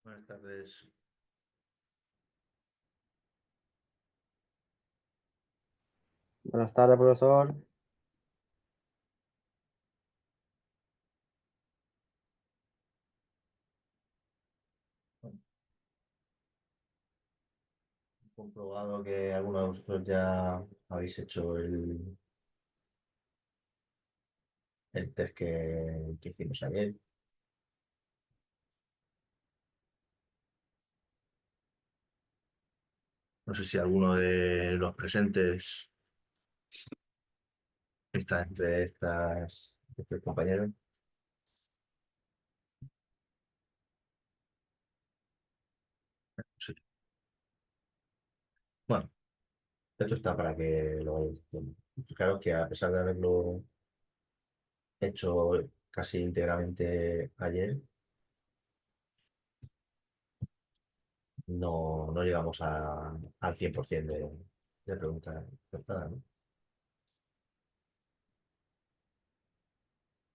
Buenas tardes. Buenas tardes, profesor. Bueno, he comprobado que algunos de vosotros ya habéis hecho el test que hicimos ayer. No sé si alguno de los presentes está entre estos compañeros. Sí. Bueno, esto está para que lo vayáis haciendo. Fijaros que a pesar de haberlo hecho casi íntegramente ayer, no llegamos al 100% de preguntas acertadas, ¿no?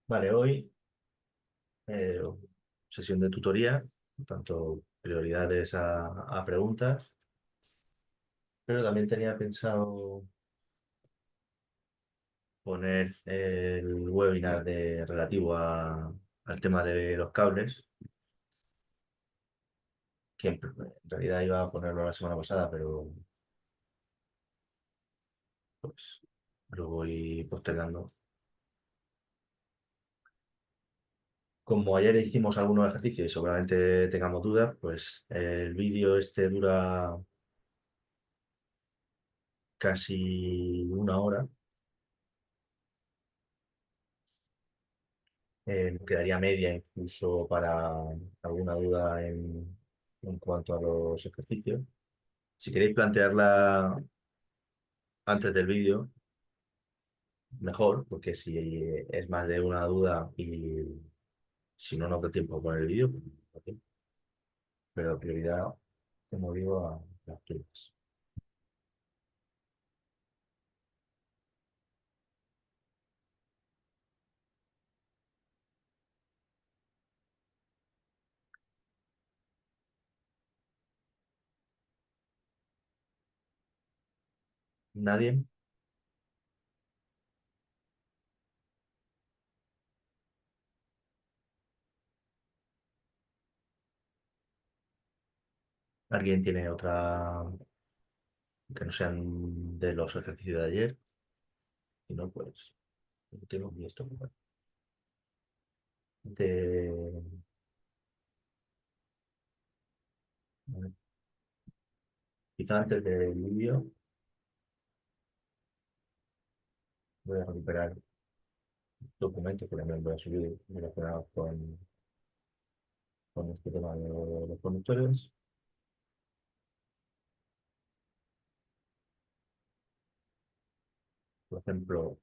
Vale, hoy eh, sesión de tutoría, por tanto, prioridades a preguntas, pero también tenía pensado poner el webinar relativo al tema de los cables, que en realidad iba a ponerlo la semana pasada, pero pues lo voy postergando. Como ayer hicimos algunos ejercicios y seguramente tengamos dudas, pues el vídeo este dura casi una hora. Quedaría media incluso para alguna duda en cuanto a los ejercicios. Si queréis plantearla antes del vídeo, mejor, porque si es más de una duda y si no nos da tiempo a poner el vídeo, pues no da tiempo. Pero prioridad, como digo, a las tuyas. ¿Nadie? ¿Alguien tiene otra que no sean de los ejercicios de ayer? Si no, pues tengo y esto. Bueno, de, quizá antes del vídeo voy a recuperar documentos que también voy a subir relacionados con este tema de los conductores. Por ejemplo,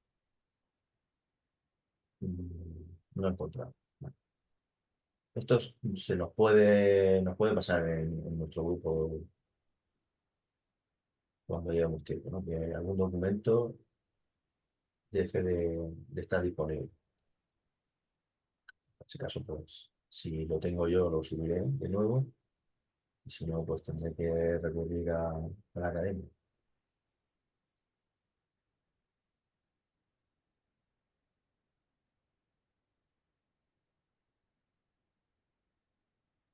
no he encontrado. Vale. Nos puede pasar en nuestro grupo cuando llevamos tiempo, ¿no? Que algún documento deje de estar disponible. En ese caso, pues, si lo tengo yo, lo subiré de nuevo. Y si no, pues tendré que recurrir a la academia.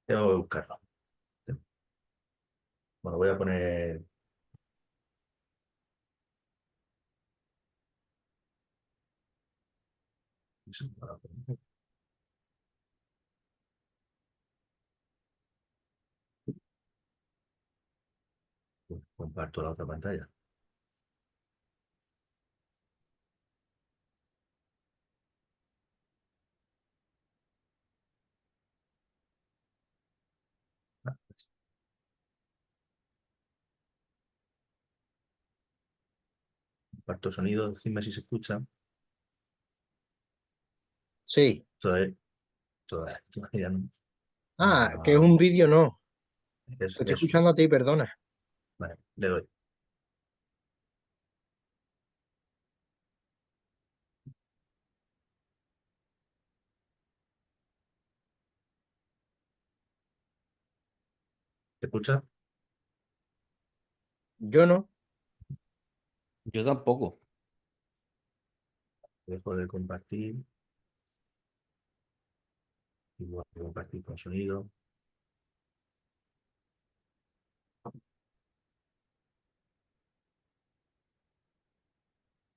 Tengo que buscarlo. Bueno, voy a poner. Comparto la otra pantalla. Comparto sonido, decime si se escucha. Sí. Todavía no. Ah, que es Ah, un vídeo, no. es Te estoy eso. escuchando a ti, perdona. Vale, le doy. ¿Te escucha? Yo no. Yo tampoco. Dejo de compartir. Igual que compartir con sonido.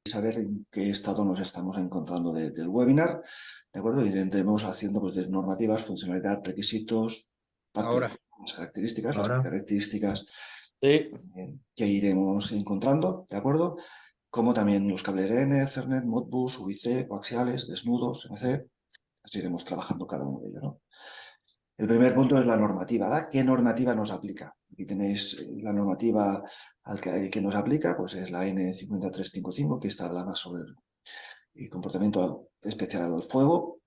Saber en qué estado nos estamos encontrando del webinar, ¿de acuerdo? Iremos haciendo pues, de normativas, funcionalidad, requisitos, parte de Ahora. las Ahora. características Sí. que iremos encontrando, ¿de acuerdo? Como también los cables N, Ethernet, Modbus, UIC, coaxiales, desnudos, MC, así iremos trabajando cada uno de ellos, ¿no? El primer punto es la normativa, ¿verdad? ¿Qué normativa nos aplica? Aquí tenéis la normativa que nos aplica, pues es la N5355, que está hablando sobre el comportamiento especial al fuego,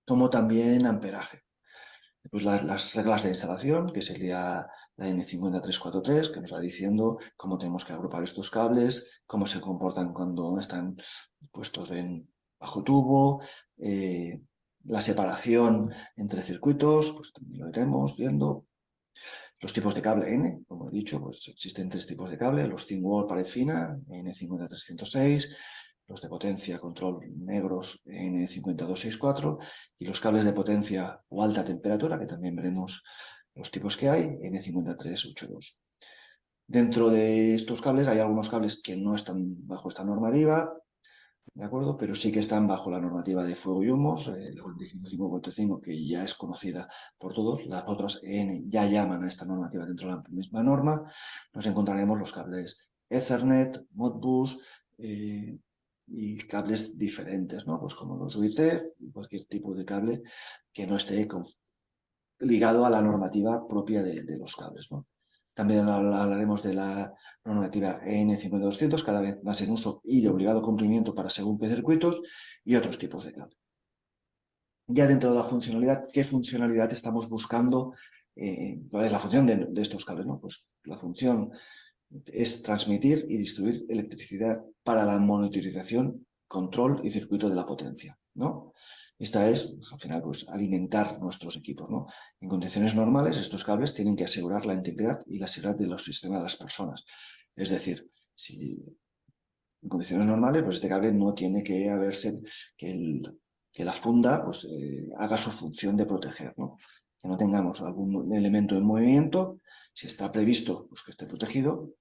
como también amperaje. Pues las reglas de instalación, que sería la N50343, que nos va diciendo cómo tenemos que agrupar estos cables, cómo se comportan cuando están puestos bajo tubo, la separación entre circuitos, pues también lo iremos viendo. Los tipos de cable N, como he dicho, pues existen tres tipos de cable, los thin wall pared fina, N50306, los de potencia control negros N5264 y los cables de potencia o alta temperatura, que también veremos los tipos que hay, N5382. Dentro de estos cables hay algunos cables que no están bajo esta normativa, ¿de acuerdo? Pero sí que están bajo la normativa de fuego y humos, la 45545, que ya es conocida por todos. Las otras EN ya llaman a esta normativa dentro de la misma norma. Nos encontraremos los cables Ethernet, Modbus y cables diferentes, ¿no? Pues como los UIC, cualquier tipo de cable que no esté ligado a la normativa propia de los cables, ¿no? También hablaremos de la normativa EN50200, cada vez más en uso y de obligado cumplimiento para según qué circuitos y otros tipos de cable. Ya dentro de la funcionalidad, ¿qué funcionalidad estamos buscando? ¿Cuál es la función de estos cables, ¿no? Pues la función es transmitir y distribuir electricidad para la monitorización, control y circuito de la potencia, ¿no? Esta es, pues, al final, pues, alimentar nuestros equipos, ¿no? En condiciones normales, estos cables tienen que asegurar la integridad y la seguridad de los sistemas de las personas. Es decir, si en condiciones normales, pues este cable no tiene que haberse, que la funda pues, haga su función de proteger, ¿no? Que no tengamos algún elemento en movimiento, si está previsto, pues que esté protegido,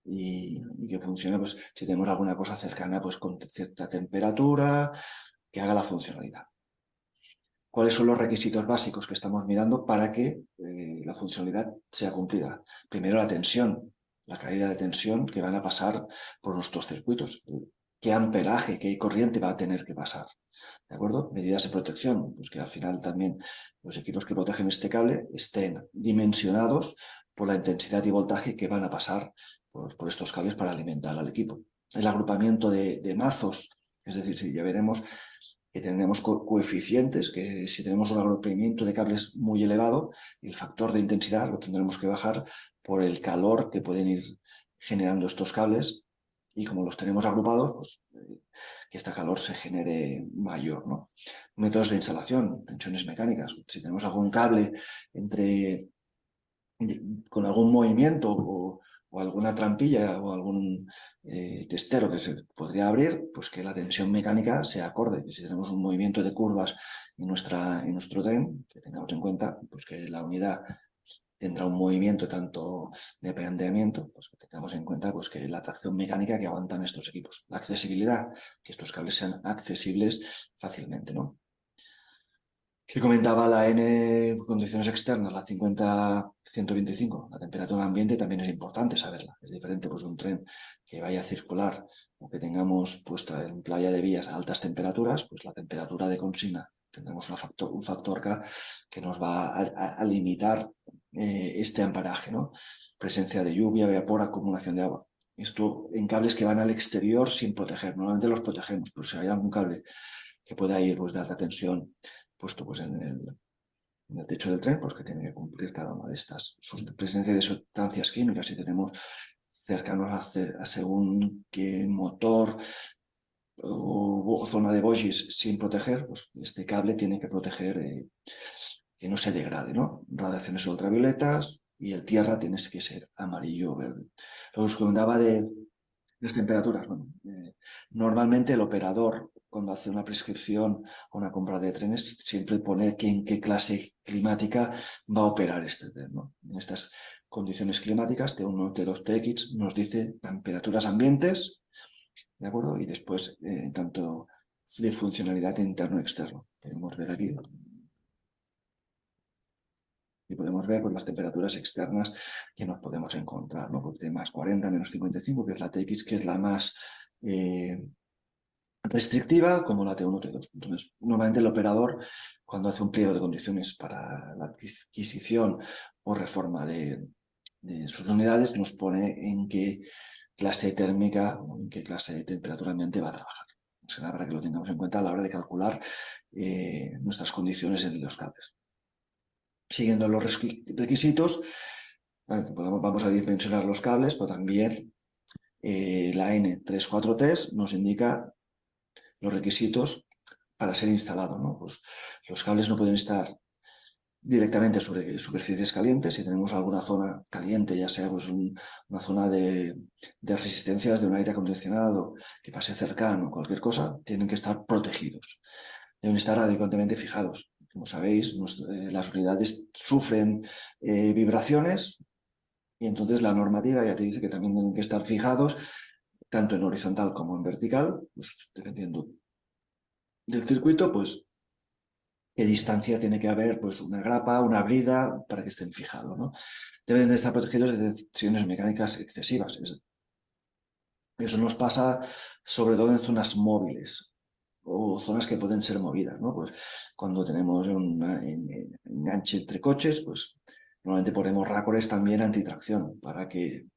y que funcione, pues si tenemos alguna cosa cercana, pues con cierta temperatura, que haga la funcionalidad. ¿Cuáles son los requisitos básicos que estamos mirando para que la funcionalidad sea cumplida? Primero, la tensión, la caída de tensión que van a pasar por nuestros circuitos. ¿Qué amperaje, qué corriente va a tener que pasar? ¿De acuerdo? Medidas de protección, pues que al final también los equipos que protegen este cable estén dimensionados por la intensidad y voltaje que van a pasar por estos cables para alimentar al equipo. El agrupamiento de mazos, es decir, si ya veremos que tenemos coeficientes, que si tenemos un agrupamiento de cables muy elevado, el factor de intensidad lo tendremos que bajar por el calor que pueden ir generando estos cables, y como los tenemos agrupados, pues que este calor se genere mayor, ¿no? Métodos de instalación, tensiones mecánicas. Si tenemos algún cable con algún movimiento o alguna trampilla o algún testero que se podría abrir, pues que la tensión mecánica sea acorde. Que si tenemos un movimiento de curvas en nuestro tren, que tengamos en cuenta pues que la unidad tendrá un movimiento tanto de planteamiento, pues que tengamos en cuenta pues, que la tracción mecánica que aguantan estos equipos. La accesibilidad, que estos cables sean accesibles fácilmente, ¿no? Que comentaba la N condiciones externas, la 50-125, la temperatura ambiente también es importante saberla. Es diferente pues un tren que vaya a circular o que tengamos puesta en playa de vías a altas temperaturas, pues la temperatura de consigna tendremos un factor K que nos va a limitar este amparaje, ¿no? Presencia de lluvia, vapor, acumulación de agua. Esto en cables que van al exterior sin proteger. Normalmente los protegemos, pero si hay algún cable que pueda ir pues, de alta tensión puesto pues, en el techo del tren, pues que tiene que cumplir cada una de estas. Su presencia de sustancias químicas, si tenemos cercanos a según qué motor o zona de bogies sin proteger, pues este cable tiene que proteger que no se degrade, ¿no? Radiaciones ultravioletas y el tierra tiene que ser amarillo o verde. Luego os comentaba de las temperaturas. Bueno, normalmente el operador, cuando hace una prescripción o una compra de trenes, siempre pone en qué clase climática va a operar este tren, ¿no? En estas condiciones climáticas, T1, T2, TX, nos dice temperaturas ambientes, ¿de acuerdo? Y después, tanto de funcionalidad interno y externo. Podemos ver aquí. Y podemos ver pues, las temperaturas externas que nos podemos encontrar, ¿no? Pues de más 40, menos 55, que es la TX, que es la más restrictiva, como la T1, T2. Entonces, normalmente el operador, cuando hace un pliego de condiciones para la adquisición o reforma de sus unidades, nos pone en qué clase térmica o en qué clase de temperatura ambiente va a trabajar. Será para que lo tengamos en cuenta a la hora de calcular nuestras condiciones en los cables. Siguiendo los requisitos, vamos a dimensionar los cables, pero también la N34T nos indica los requisitos para ser instalado, ¿no? Pues los cables no pueden estar directamente sobre superficies calientes. Si tenemos alguna zona caliente, ya sea pues una zona de resistencias de un aire acondicionado que pase cercano o cualquier cosa, tienen que estar protegidos. Deben estar adecuadamente fijados. Como sabéis, las unidades sufren vibraciones y entonces la normativa ya te dice que también tienen que estar fijados tanto en horizontal como en vertical, pues dependiendo del circuito, pues qué distancia tiene que haber, pues una grapa, una brida, para que estén fijados, ¿no? Deben de estar protegidos de tensiones mecánicas excesivas. Eso nos pasa sobre todo en zonas móviles o zonas que pueden ser movidas, ¿no? Pues cuando tenemos un enganche entre coches, pues normalmente ponemos rácores también antitracción para que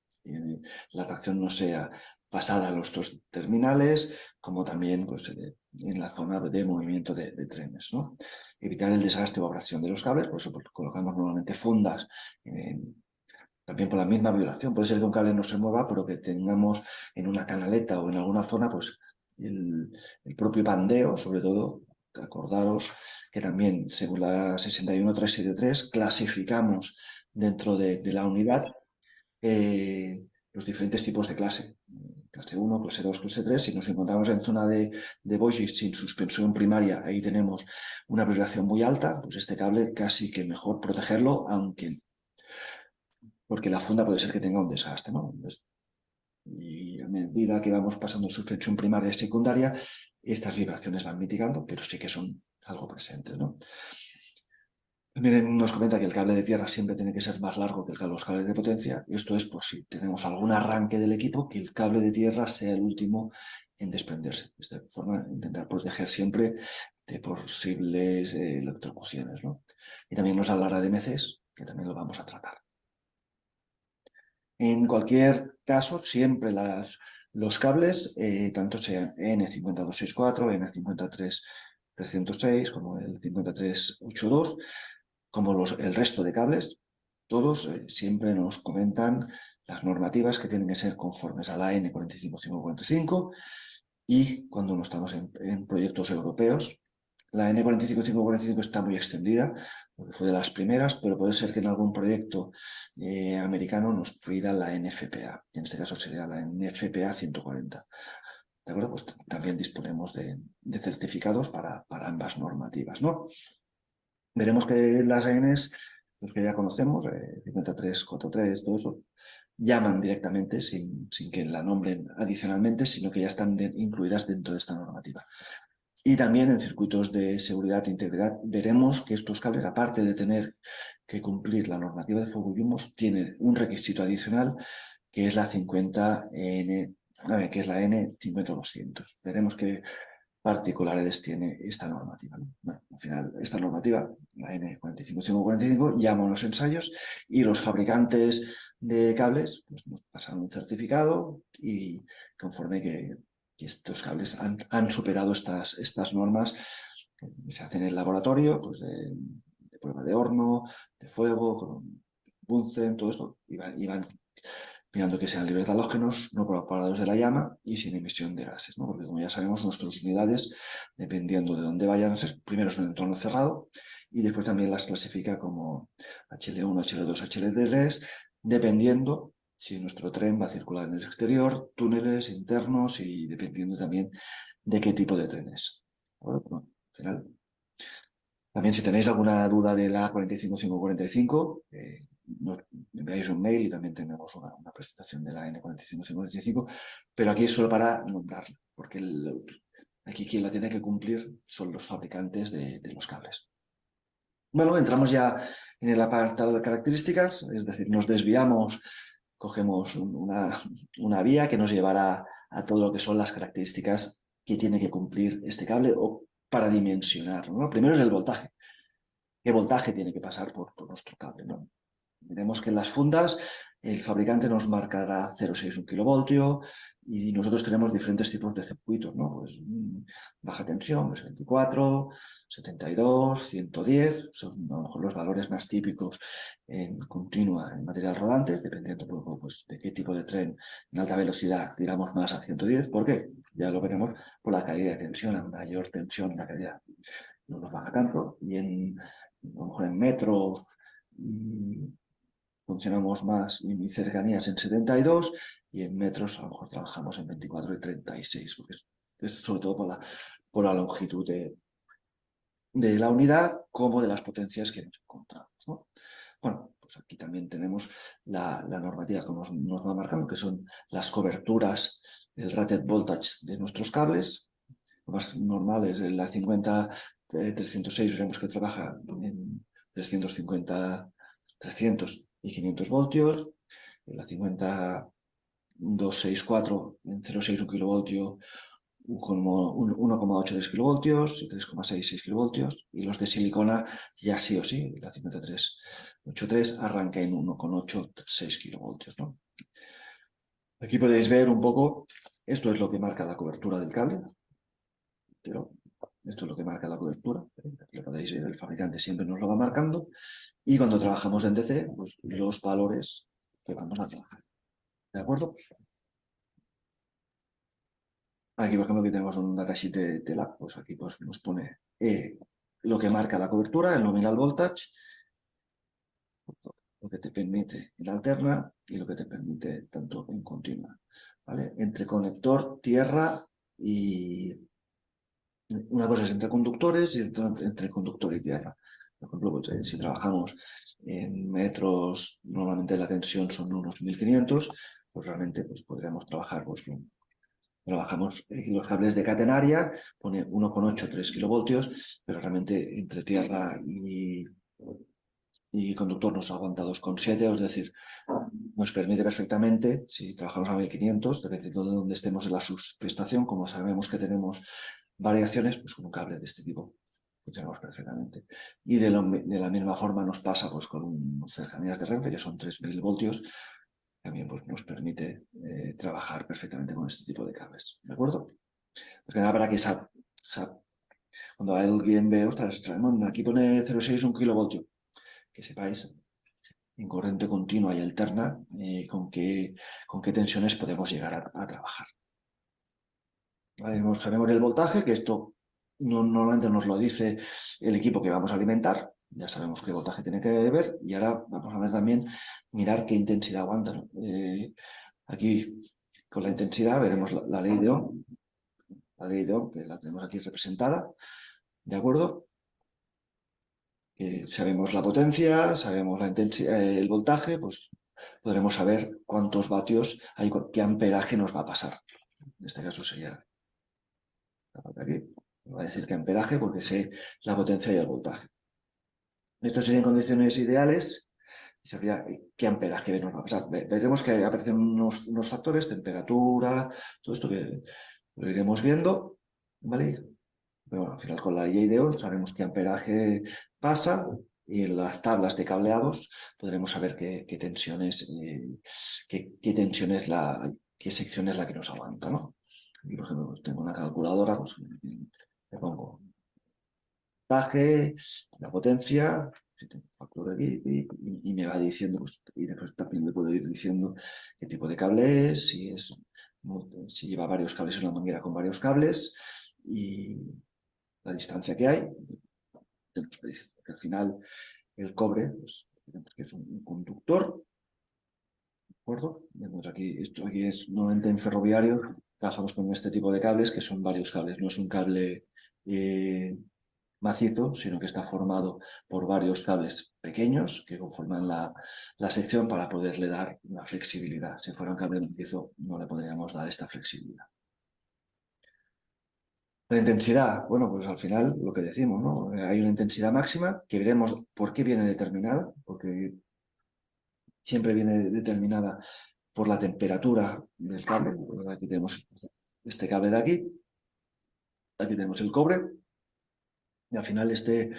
la tracción no sea pasada a los dos terminales, como también pues, en la zona de movimiento de trenes, ¿no? Evitar el desgaste o abrasión de los cables, por eso colocamos normalmente fundas también por la misma vibración. Puede ser que un cable no se mueva, pero que tengamos en una canaleta o en alguna zona, pues el propio pandeo, sobre todo, acordaros que también, según la 61373, clasificamos dentro de la unidad los diferentes tipos de clase. Clase 1, clase 2, clase 3. Si nos encontramos en zona de Bogies sin suspensión primaria, ahí tenemos una vibración muy alta, pues este cable casi que mejor protegerlo, porque la funda puede ser que tenga un desgaste, ¿no? Y a medida que vamos pasando suspensión primaria y secundaria, estas vibraciones van mitigando, pero sí que son algo presentes, ¿no? También nos comenta que el cable de tierra siempre tiene que ser más largo que los cables de potencia. Esto es por si tenemos algún arranque del equipo, que el cable de tierra sea el último en desprenderse. De esta forma, intentar proteger siempre de posibles electrocuciones, ¿no? Y también nos hablará de MCs, que también lo vamos a tratar. En cualquier caso, siempre los cables, tanto sean N5264, N53306, como el 5382, como el resto de cables, todos siempre nos comentan las normativas que tienen que ser conformes a la N45545 y cuando no estamos en proyectos europeos, la N45545 está muy extendida, porque fue de las primeras, pero puede ser que en algún proyecto americano nos pida la NFPA, y en este caso sería la NFPA 140. ¿De acuerdo? Pues también disponemos de certificados para ambas normativas, ¿no? Veremos que las ANs, los que ya conocemos, 5343, todo eso, llaman directamente sin que la nombren adicionalmente, sino que ya están incluidas dentro de esta normativa. Y también en circuitos de seguridad e integridad veremos que estos cables, aparte de tener que cumplir la normativa de fuego y humos, tienen un requisito adicional que es la 50N, que es la N50200. Veremos qué particularidades tiene esta normativa, ¿no? Bueno, al final, esta normativa, la N45545, llama a los ensayos y los fabricantes de cables pues, nos pasan un certificado y conforme que estos cables han superado estas normas que se hacen en el laboratorio, pues de prueba de horno, de fuego, con Bunsen, todo esto, y van mirando que sean libres de halógenos, no propagados de la llama y sin emisión de gases, ¿no? Porque como ya sabemos, nuestras unidades, dependiendo de dónde vayan a ser, primero es un entorno cerrado y después también las clasifica como HL1, HL2, HL3, dependiendo si nuestro tren va a circular en el exterior, túneles internos y dependiendo también de qué tipo de tren es. Bueno, al final, también si tenéis alguna duda de la 45545, nos enviáis un mail y también tenemos una presentación de la N45545, pero aquí es solo para nombrarla, porque aquí quien la tiene que cumplir son los fabricantes de los cables. Bueno, entramos ya en el apartado de características, es decir, nos desviamos, cogemos una vía que nos llevará a todo lo que son las características que tiene que cumplir este cable o para dimensionar, ¿no? Primero es el voltaje. ¿Qué voltaje tiene que pasar por nuestro cable, ¿no? Veremos que en las fundas el fabricante nos marcará 0,6 kilovoltio y nosotros tenemos diferentes tipos de circuitos, ¿no? Pues baja tensión, pues 24, 72, 110, son a lo mejor los valores más típicos en continua en material rodante, dependiendo pues, de qué tipo de tren en alta velocidad tiramos más a 110. ¿Por qué? Ya lo veremos por la caída de tensión, a mayor tensión la caída no nos baja tanto y a lo mejor en metro funcionamos más en cercanías en 72 y en metros a lo mejor trabajamos en 24 y 36, porque es sobre todo por la longitud de la unidad como de las potencias que nos encontramos, ¿no? Bueno, pues aquí también tenemos la normativa que nos va marcando, que son las coberturas, el rated voltage de nuestros cables. Lo más normal es la 50-306, veremos que trabaja en 350, 300 y 500 voltios. En la 50-264 en 0,6 kilovoltio, 1,83 kilovoltios y 3,66 kilovoltios. Y los de silicona ya sí o sí, la 5383 arranca en 1,86 kilovoltios, ¿no? Aquí podéis ver un poco, esto es lo que marca la cobertura del cable, pero esto es lo que marca la cobertura, lo podéis ver, el fabricante siempre nos lo va marcando y cuando trabajamos en DC, pues los valores que vamos a trabajar. ¿De acuerdo? Aquí, por ejemplo, aquí tenemos un datasheet de TELA, pues aquí pues, nos pone lo que marca la cobertura, el nominal voltage, lo que te permite en alterna y lo que te permite tanto en continua. ¿Vale? Entre conector, tierra y una cosa es entre conductores y entre conductor y tierra. Por ejemplo, pues, si trabajamos en metros, normalmente la tensión son unos 1500, pues realmente pues, podríamos trabajar, pues, trabajamos los cables de catenaria, pone 1,83 kilovoltios, pero realmente entre tierra y conductor nos aguanta 2,7, es decir, nos permite perfectamente, si trabajamos a 1500, dependiendo de dónde estemos en la subprestación, como sabemos que tenemos variaciones, pues con un cable de este tipo funcionamos perfectamente. Y de la misma forma nos pasa pues, con cercanías de Renfe, que son 3000 voltios, también pues, nos permite trabajar perfectamente con este tipo de cables. ¿De acuerdo? Pues que nada, para que cuando alguien ve, ostras, aquí pone 0,6 un kilovoltio, que sepáis en corriente continua y alterna con qué tensiones podemos llegar a trabajar. ¿Vale? Sabemos el voltaje, que esto normalmente nos lo dice el equipo que vamos a alimentar, ya sabemos qué voltaje tiene que ver y ahora vamos a ver también, mirar qué intensidad aguanta, ¿no? Aquí con la intensidad veremos la ley de Ohm, que la tenemos aquí representada, ¿de acuerdo? Sabemos la potencia, sabemos la intensidad, el voltaje, pues podremos saber cuántos vatios hay, qué amperaje nos va a pasar. En este caso sería la parte aquí. Me va a decir qué amperaje porque sé la potencia y el voltaje. Esto serían condiciones ideales y sabría qué amperaje nos va a pasar. Veremos que aparecen unos factores, temperatura, todo esto que lo iremos viendo, ¿vale? Pero bueno, al final con la IEIDEO sabemos qué amperaje pasa y en las tablas de cableados podremos saber qué tensiones, qué sección es la que nos aguanta, ¿no? Aquí, por ejemplo, pues tengo una calculadora, pues, le pongo voltaje, la potencia, si tengo un factor aquí, y me va diciendo, pues, y después también le puedo ir diciendo qué tipo de cable es, si lleva varios cables en una manguera con varios cables y la distancia que hay, porque al final el cobre, pues, que es un conductor, ¿de acuerdo? Vemos aquí, esto aquí es nuevamente en ferroviario, trabajamos con este tipo de cables, que son varios cables, no es un cable macizo, sino que está formado por varios cables pequeños que conforman la sección para poderle dar una flexibilidad. Si fuera un cable macizo, no le podríamos dar esta flexibilidad. La intensidad, bueno, pues al final lo que decimos, ¿no? Hay una intensidad máxima que veremos por qué viene determinada, porque siempre viene determinada por la temperatura del cable. Aquí tenemos este cable de aquí tenemos el cobre, y al final este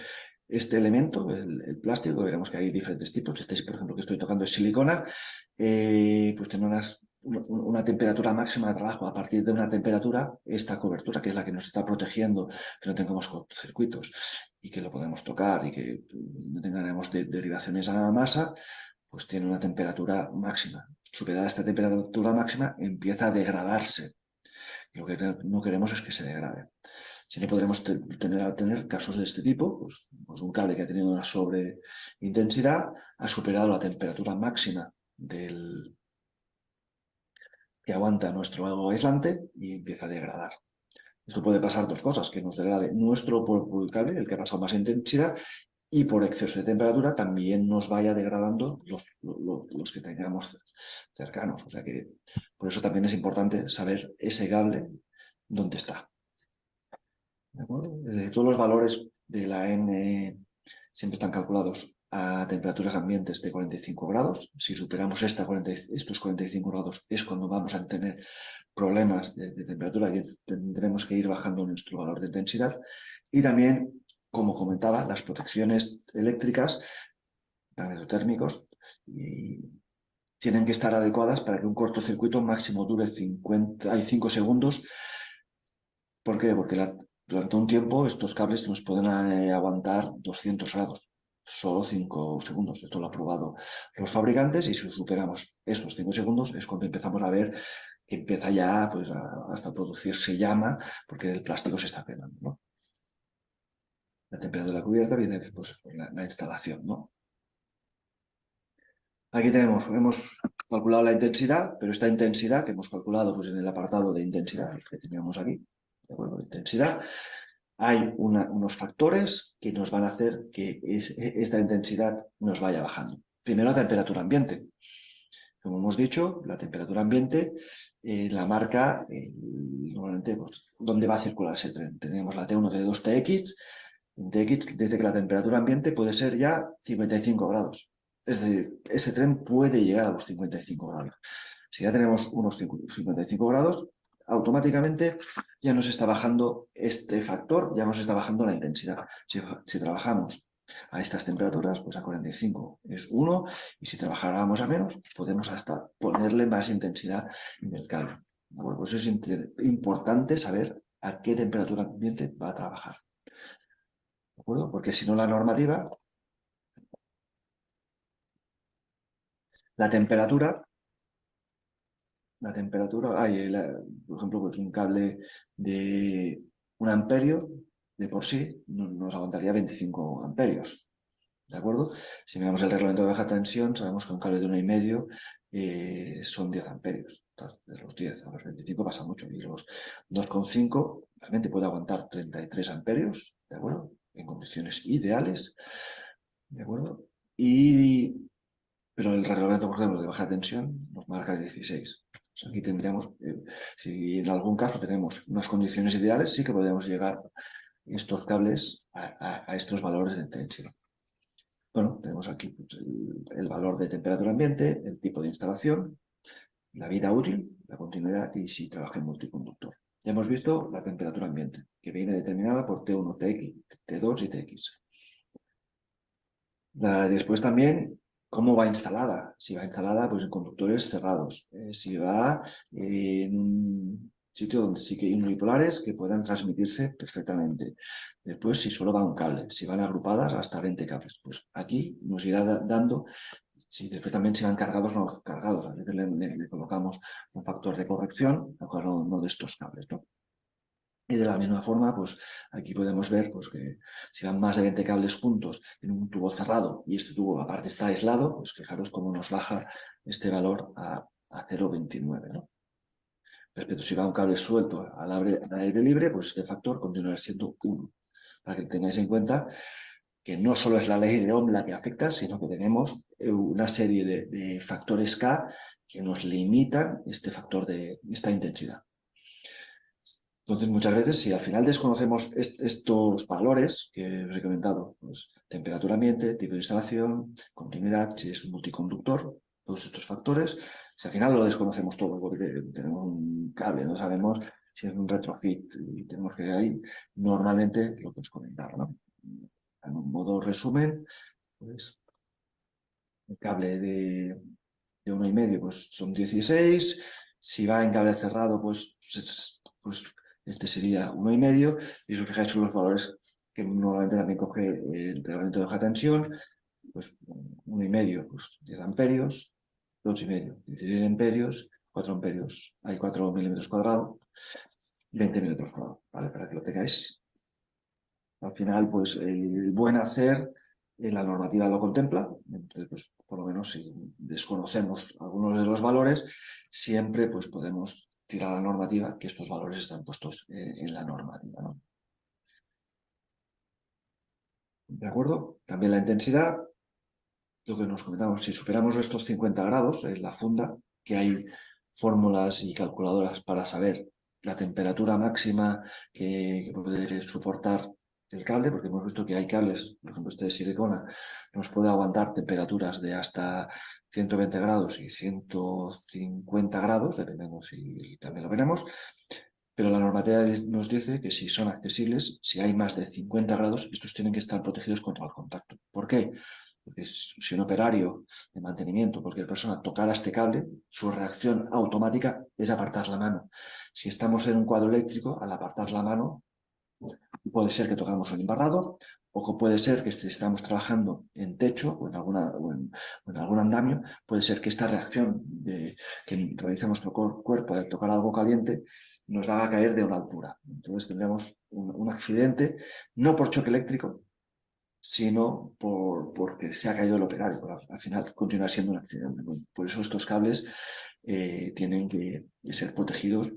elemento, el plástico, veremos que hay diferentes tipos. Este, por ejemplo, que estoy tocando es silicona, pues tiene una temperatura máxima de trabajo. A partir de una temperatura, esta cobertura, que es la que nos está protegiendo, que no tengamos cortocircuitos y que lo podemos tocar y que no tengamos derivaciones a la masa, pues tiene una temperatura máxima. Superada esta temperatura máxima, empieza a degradarse. Lo que no queremos es que se degrade. Si no, podremos tener casos de este tipo, pues un cable que ha tenido una sobreintensidad ha superado la temperatura máxima que aguanta nuestro aislante y empieza a degradar. Esto puede pasar dos cosas, que nos degrade nuestro propio cable, el que ha pasado más intensidad, y por exceso de temperatura también nos vaya degradando los que tengamos cercanos. O sea que por eso también es importante saber ese cable dónde está. ¿De acuerdo? Desde todos los valores de la N siempre están calculados a temperaturas ambientes de 45 grados. Si superamos estos 45 grados es cuando vamos a tener problemas de temperatura y tendremos que ir bajando nuestro valor de intensidad. Y también, como comentaba, las protecciones eléctricas, térmicos, tienen que estar adecuadas para que un cortocircuito máximo dure 55 segundos. ¿Por qué? Porque durante un tiempo estos cables nos pueden aguantar 200 grados, solo 5 segundos. Esto lo han probado los fabricantes y si superamos estos 5 segundos es cuando empezamos a ver que empieza ya pues, hasta producirse llama porque el plástico se está quemando, ¿no? La temperatura de la cubierta viene pues, por la instalación, ¿no? Aquí hemos calculado la intensidad, pero esta intensidad que hemos calculado pues, en el apartado de intensidad que teníamos aquí, ¿de acuerdo? Intensidad, hay unos factores que nos van a hacer que esta intensidad nos vaya bajando. Primero, la temperatura ambiente. Como hemos dicho, la temperatura ambiente la marca normalmente pues, dónde va a circular ese tren. Tenemos la T1, T2, TX. En TX dice que la temperatura ambiente puede ser ya 55 grados. Es decir, ese tren puede llegar a los 55 grados. Si ya tenemos unos 55 grados, automáticamente ya nos está bajando este factor, ya nos está bajando la intensidad. Si trabajamos a estas temperaturas, pues a 45 es 1, y si trabajáramos a menos, podemos hasta ponerle más intensidad en el cable. Bueno, pues es importante saber a qué temperatura ambiente va a trabajar. ¿De acuerdo? Porque si no, la normativa, la temperatura, por ejemplo, pues un cable de 1 amperio de por sí nos aguantaría 25 amperios. ¿De acuerdo? Si miramos el reglamento de baja tensión, sabemos que un cable de 1,5 son 10 amperios. Entonces, de los 10 a los 25 pasa mucho. Y los 2,5 realmente puede aguantar 33 amperios, ¿de acuerdo? En condiciones ideales, ¿de acuerdo? Pero el reglamento, por ejemplo, de baja tensión nos marca 16. O sea, aquí tendríamos, si en algún caso tenemos unas condiciones ideales, sí que podemos llegar estos cables a estos valores de tensión. Bueno, tenemos aquí pues, el valor de temperatura ambiente, el tipo de instalación, la vida útil, la continuidad y si trabaja en multiconductor. Ya hemos visto la temperatura ambiente, que viene determinada por T1, TX, T2 y TX. Después también, ¿cómo va instalada? Si va instalada pues, en conductores cerrados, si va en un sitio donde sí que hay unipolares que puedan transmitirse perfectamente. Después, si solo va un cable, si van agrupadas hasta 20 cables. Pues aquí nos irá dando, si después también si van cargados o no cargados. A veces le colocamos un factor de corrección, no de estos cables, ¿no? Y de la misma forma, pues aquí podemos ver pues, que si van más de 20 cables juntos en un tubo cerrado y este tubo aparte está aislado, pues fijaros cómo nos baja este valor a 0,29, ¿no? Respecto si va un cable suelto al aire libre, pues este factor continuará siendo 1. Para que tengáis en cuenta que no solo es la ley de Ohm la que afecta, sino que tenemos una serie de factores K que nos limitan este factor de esta intensidad. Entonces, muchas veces, si al final desconocemos estos valores que he comentado, pues temperatura ambiente, tipo de instalación, continuidad, si es un multiconductor, todos estos factores, si al final lo desconocemos todo, porque tenemos un cable, no sabemos si es un retrofit y tenemos que ir ahí, normalmente lo que os comentaba, ¿no? En un modo resumen, pues el cable de 1,5, pues son 16. Si va en cable cerrado, pues este sería 1,5. Y si os fijáis son los valores que normalmente también coge el reglamento de baja tensión, pues 1,5, pues 10 amperios, 2,5, 16 amperios, 4 amperios, hay 4 milímetros cuadrados, 20 milímetros cuadrados, ¿vale? Para que lo tengáis. Al final, pues el buen hacer, la normativa lo contempla, entonces, pues, por lo menos si desconocemos algunos de los valores, siempre pues, podemos tirar a la normativa que estos valores están puestos en la normativa, ¿no? ¿De acuerdo? También la intensidad, lo que nos comentamos, si superamos estos 50 grados, es la funda, que hay fórmulas y calculadoras para saber la temperatura máxima que puede soportar el cable, porque hemos visto que hay cables, por ejemplo este de silicona, nos puede aguantar temperaturas de hasta 120 grados y 150 grados, dependiendo si también lo veremos, pero la normativa nos dice que si son accesibles, si hay más de 50 grados, estos tienen que estar protegidos contra el contacto. ¿Por qué? Porque si un operario de mantenimiento, cualquier persona tocara este cable, su reacción automática es apartar la mano. Si estamos en un cuadro eléctrico, al apartar la mano, puede ser que tocamos un embarrado, o puede ser que si estamos trabajando en techo o en algún andamio, puede ser que esta reacción que realiza nuestro cuerpo de tocar algo caliente nos haga caer de una altura. Entonces tendremos un accidente, no por choque eléctrico, sino porque se ha caído el operario. Al final continúa siendo un accidente. Por eso estos cables tienen que ser protegidos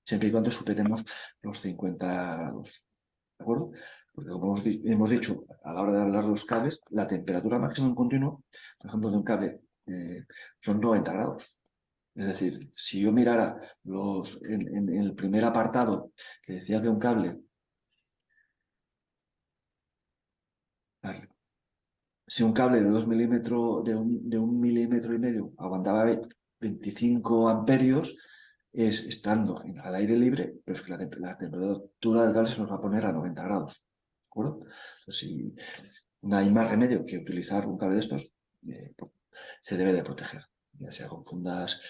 siempre y cuando superemos los 50 grados. ¿De acuerdo? Porque como hemos dicho, a la hora de hablar de los cables, la temperatura máxima en continuo, por ejemplo, de un cable, son 90 grados. Es decir, si yo mirara en el primer apartado que decía que un cable, aquí, si un cable de 2 milímetros, de un milímetro y medio aguantaba 25 amperios, es estando al aire libre, pero es que la temperatura del cable se nos va a poner a 90 grados. ¿De acuerdo? Entonces, si no hay más remedio que utilizar un cable de estos, se debe de proteger, ya sea con fundas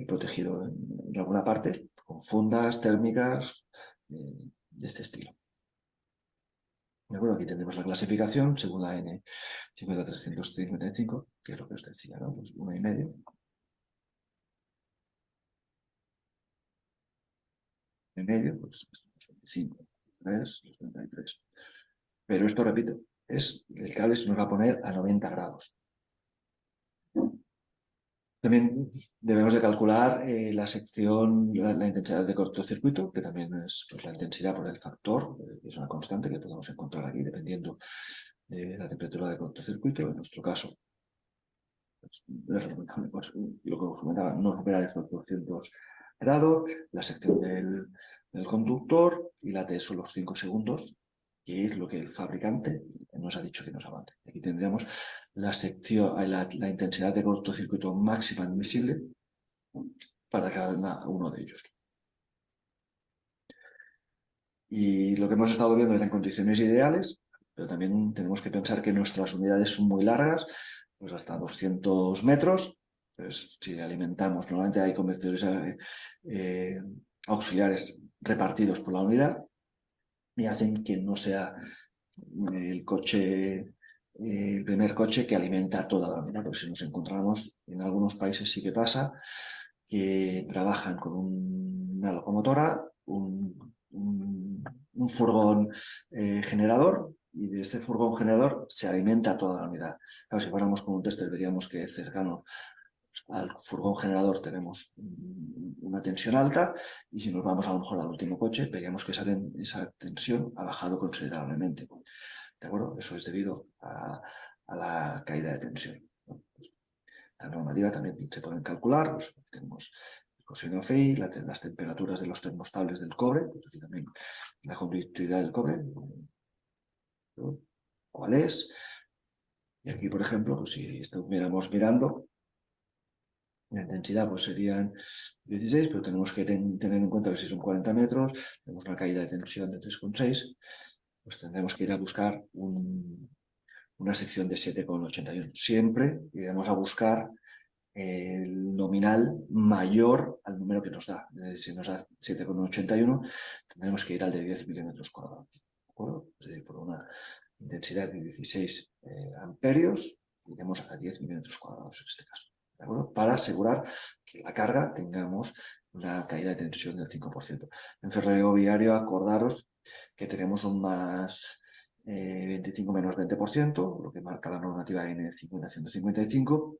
protegido en alguna parte, con fundas térmicas de este estilo. De acuerdo, aquí tenemos la clasificación según la N 50355, que es lo que os decía, ¿no? Pues 1,5. 1,5, pues 25, 3, 33. Pero esto, repito, el cable se nos va a poner a 90 grados. También debemos de calcular la sección, la intensidad de cortocircuito, que también es pues, la intensidad por el factor, es una constante que podemos encontrar aquí dependiendo de la temperatura de cortocircuito. En nuestro caso, pues, es recomendable, pues, lo que os comentaba, no superar estos 200 grados, la sección del conductor y la T son los 5 segundos, que es lo que el fabricante nos ha dicho que nos avance. Aquí tendríamos la sección, la intensidad de cortocircuito máxima admisible para cada uno de ellos. Y lo que hemos estado viendo eran condiciones ideales, pero también tenemos que pensar que nuestras unidades son muy largas, pues hasta 200 metros. Pues si alimentamos, normalmente hay convertidores auxiliares repartidos por la unidad y hacen que no sea el primer coche que alimenta toda la unidad, porque si nos encontramos en algunos países sí que pasa que trabajan con una locomotora, un un furgón generador, y de este furgón generador se alimenta toda la unidad. Claro, si fuéramos con un tester veríamos que cercano al furgón generador tenemos una tensión alta, y si nos vamos a lo mejor al último coche veríamos que esa tensión ha bajado considerablemente. ¿De acuerdo? Eso es debido a la caída de tensión, ¿no? Pues, la normativa también se pueden calcular, pues, tenemos el coseno Phi, las temperaturas de los termostables del cobre, pues, es decir, también la conductividad del cobre, ¿no? ¿Cuál es? Y aquí, por ejemplo, pues, si estuviéramos mirando, la intensidad pues serían 16, pero tenemos que tener en cuenta que si son 40 metros, tenemos una caída de tensión de 3,6, pues tendremos que ir a buscar una sección de 7,81. Siempre iremos a buscar el nominal mayor al número que nos da. Si nos da 7,81, tendremos que ir al de 10 milímetros cuadrados. ¿De acuerdo? Es decir, por una intensidad de 16 amperios, iremos a 10 milímetros cuadrados en este caso. ¿De acuerdo? Para asegurar que la carga tengamos una caída de tensión del 5%. En ferroviario, acordaros que tenemos un más 25 menos 20%, lo que marca la normativa N50-155.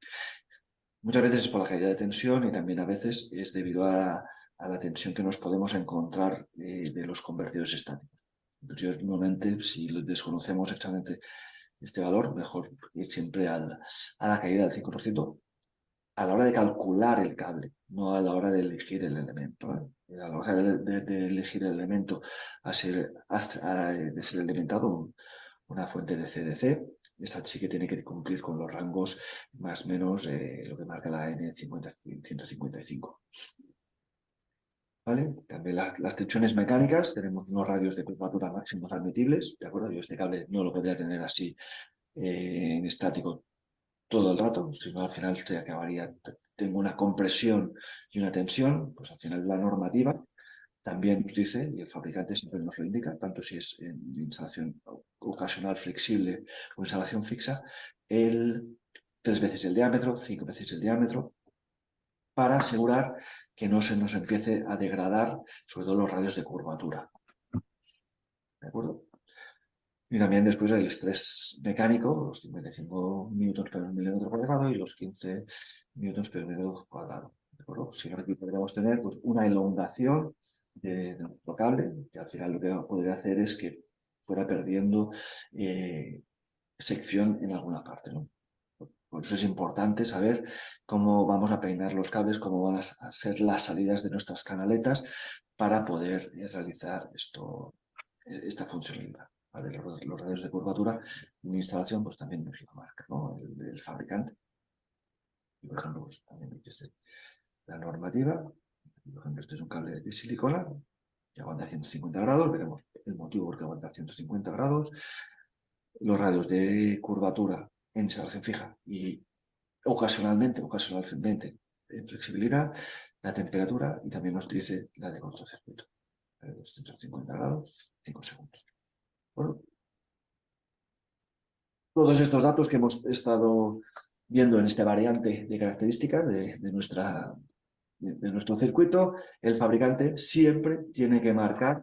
Muchas veces es por la caída de tensión, y también a veces es debido a la tensión que nos podemos encontrar de los convertidores estáticos. Entonces, yo, normalmente, si desconocemos exactamente este valor, mejor ir siempre a la caída del 5% a la hora de calcular el cable, no a la hora de elegir el elemento, ¿eh? A la hora de elegir el elemento de ser alimentado una fuente de CDC, esta sí que tiene que cumplir con los rangos más o menos lo que marca la N50-155. ¿Vale? También las tensiones mecánicas, tenemos unos radios de curvatura máximos admitibles, ¿de acuerdo? Yo este cable no lo podría tener así en estático todo el rato, si no al final se acabaría, tengo una compresión y una tensión, pues al final la normativa también nos dice, y el fabricante siempre nos lo indica, tanto si es en instalación ocasional flexible o instalación fixa, 3 veces el diámetro, 5 veces el diámetro, para asegurar que no se nos empiece a degradar, sobre todo los radios de curvatura. ¿De acuerdo? Y también después el estrés mecánico, los 55 newtons por milímetro cuadrado y los 15 newtons por milímetro cuadrado. ¿De acuerdo? Si no, aquí podríamos tener pues, una elongación de nuestro cable, que al final lo que podría hacer es que fuera perdiendo sección en alguna parte, ¿no? Por eso es importante saber cómo vamos a peinar los cables, cómo van a ser las salidas de nuestras canaletas para poder realizar esta funcionalidad. ¿Vale? Los radios de curvatura en instalación pues también nos lo marca, ¿no? el fabricante. Y, por ejemplo, pues, también existe la normativa. Por ejemplo, este es un cable de silicona que aguanta 150 grados. Veremos el motivo por qué aguanta 150 grados. Los radios de curvatura en instalación fija y ocasionalmente en flexibilidad, la temperatura, y también nos dice la de cortocircuito. 250 grados, 5 segundos. Bueno, todos estos datos que hemos estado viendo en esta variante de características de nuestro circuito, el fabricante siempre tiene que marcar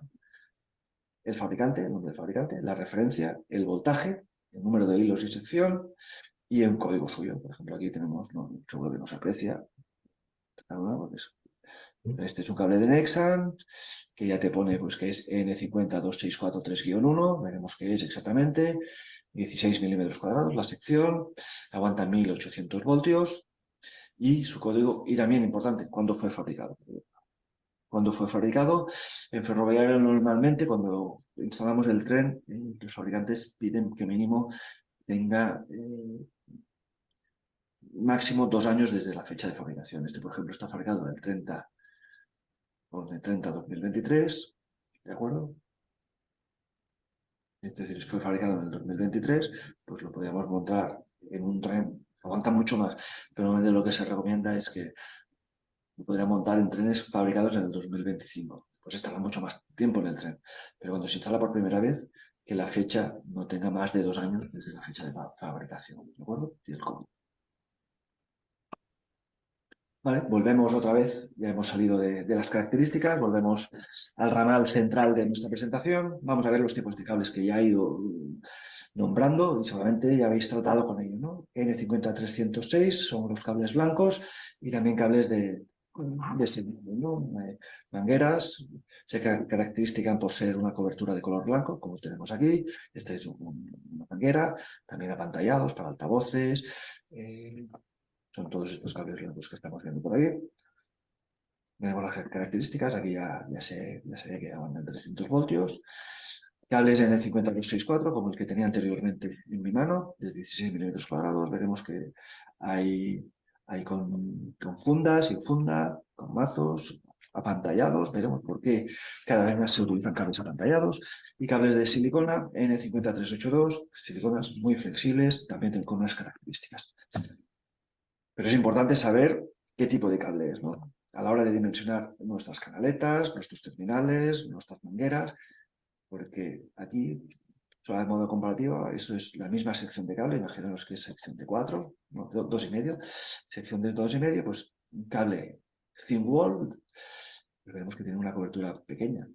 el nombre del fabricante, la referencia, el voltaje, el número de hilos y sección y un código suyo. Por ejemplo, aquí tenemos, seguro que nos aprecia, este es un cable de Nexan, que ya te pone pues, que es N50264-3-1, veremos qué es exactamente, 16 milímetros cuadrados la sección, aguanta 1800 voltios, y su código, y también importante, ¿cuándo fue fabricado? Cuando fue fabricado, en ferroviario normalmente cuando instalamos el tren, los fabricantes piden que mínimo tenga máximo 2 años desde la fecha de fabricación. Este, por ejemplo, está fabricado del 30 2023, ¿de acuerdo? Es decir, fue fabricado en el 2023, pues lo podríamos montar en un tren, aguanta mucho más, pero de lo que se recomienda es que lo podría montar en trenes fabricados en el 2025, pues estará mucho más tiempo en el tren, pero cuando se instala por primera vez, que la fecha no tenga más de 2 años desde la fecha de fabricación, ¿de acuerdo? Y el código. Vale, volvemos otra vez, ya hemos salido de las características, volvemos al ramal central de nuestra presentación. Vamos a ver los tipos de cables que ya he ido nombrando y seguramente ya habéis tratado con ellos, ¿no? N50306 son los cables blancos y también cables de servicio, ¿no? Mangueras se caracterizan por ser una cobertura de color blanco, como tenemos aquí. Esta es una manguera, también apantallados para altavoces. Son todos estos cables blancos que estamos viendo por ahí. Tenemos las características, aquí ya se ve que aguantan 300 voltios. Cables N50264, como el que tenía anteriormente en mi mano, de 16 milímetros cuadrados. Veremos que hay con fundas, sin funda, con mazos, apantallados. Veremos por qué cada vez más se utilizan cables apantallados. Y cables de silicona N50382, siliconas muy flexibles, también con unas características. Pero es importante saber qué tipo de cable es, ¿no? A la hora de dimensionar nuestras canaletas, nuestros terminales, nuestras mangueras, porque aquí, solo de modo comparativo, eso es la misma sección de cable, imaginaos que es sección de 4, no, 2,5, sección de 2,5, pues un cable thin wall, veremos que tiene una cobertura pequeña,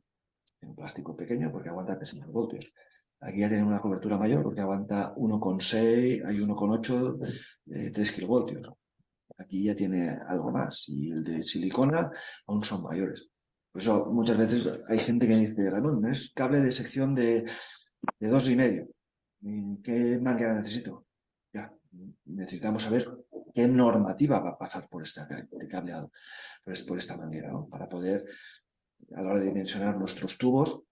un plástico pequeño porque aguanta 300 voltios. Aquí ya tiene una cobertura mayor porque aguanta 1,6, hay 1,8, 3 kilovoltios. Aquí ya tiene algo más y el de silicona aún son mayores. Por eso muchas veces hay gente que dice, Ramón, es cable de sección de 2,5. ¿Qué manguera necesito? Ya, necesitamos saber qué normativa va a pasar por este cableado, por esta manguera, ¿no? Para poder, a la hora de dimensionar nuestros tubos,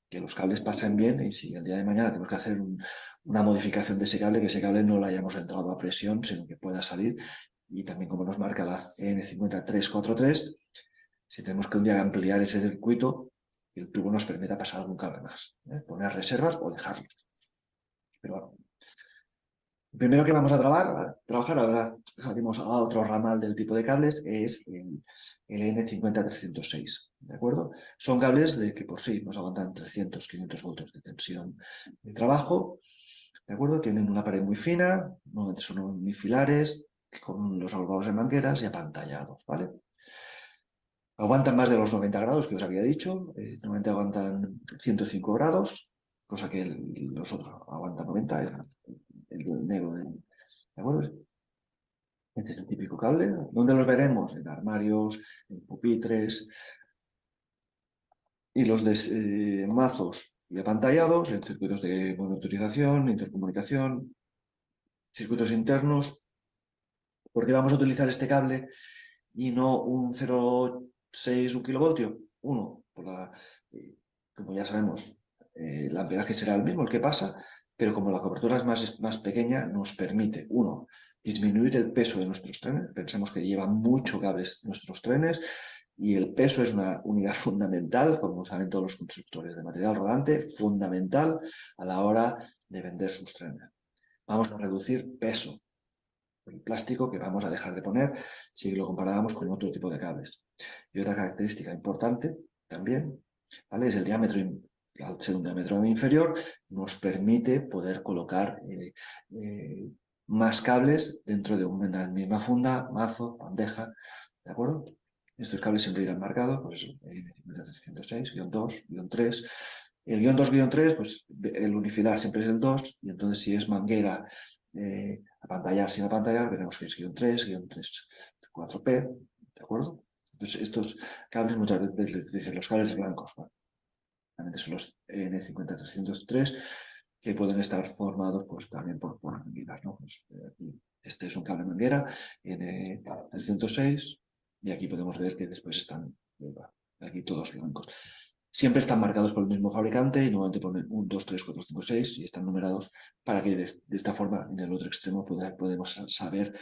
que los cables pasen bien y si el día de mañana tenemos que hacer una modificación de ese cable, que ese cable no lo hayamos entrado a presión, sino que pueda salir. Y también como nos marca la N50343, si tenemos que un día ampliar ese circuito, el tubo nos permita pasar algún cable más, ¿eh? Poner reservas o dejarlos. Pero bueno, lo primero que vamos a trabajar, ahora salimos a otro ramal del tipo de cables, es el N50306, ¿de acuerdo? Son cables de que por sí nos aguantan 300, 500 voltios de tensión de trabajo, ¿de acuerdo? Tienen una pared muy fina, normalmente son unifilares, con los agrupados de mangueras y apantallados, ¿vale? Aguantan más de los 90 grados que os había dicho, normalmente aguantan 105 grados, cosa que los otros aguantan 90, el negro ¿de acuerdo? Este es el típico cable. ¿Dónde los veremos? En armarios, en pupitres, y los de mazos y apantallados, en circuitos de monitorización, intercomunicación, circuitos internos. ¿Por qué vamos a utilizar este cable y no un 0,6, 1 kilovoltio? Uno, como ya sabemos, el amperaje será el mismo, el que pasa, pero como la cobertura es más pequeña, nos permite, uno, disminuir el peso de nuestros trenes. Pensamos que llevan mucho cables nuestros trenes y el peso es una unidad fundamental, como saben todos los constructores de material rodante, fundamental a la hora de vender sus trenes. Vamos a reducir peso, el plástico que vamos a dejar de poner si lo comparábamos con otro tipo de cables. Y otra característica importante también, ¿vale? Es el diámetro. Al ser un diámetro inferior, nos permite poder colocar más cables dentro de una misma funda, mazo, bandeja, ¿de acuerdo? Estos cables siempre irán marcados, pues eso, 306, guión 2, guión 3. El guión 2, guión 3, pues el unifilar siempre es el 2, y entonces si es manguera apantallar sin apantallar, veremos que es guión 3, guión 3, 4P, ¿de acuerdo? Entonces estos cables muchas veces les dicen los cables blancos, ¿vale? Realmente son los N50303, que pueden estar formados pues también por mangueras, ¿no? Pues, este es un cable manguera N306 y aquí podemos ver que después están aquí todos blancos. Siempre están marcados por el mismo fabricante y normalmente ponen 1, 2, 3, 4, 5, 6 y están numerados para que de esta forma en el otro extremo podemos saber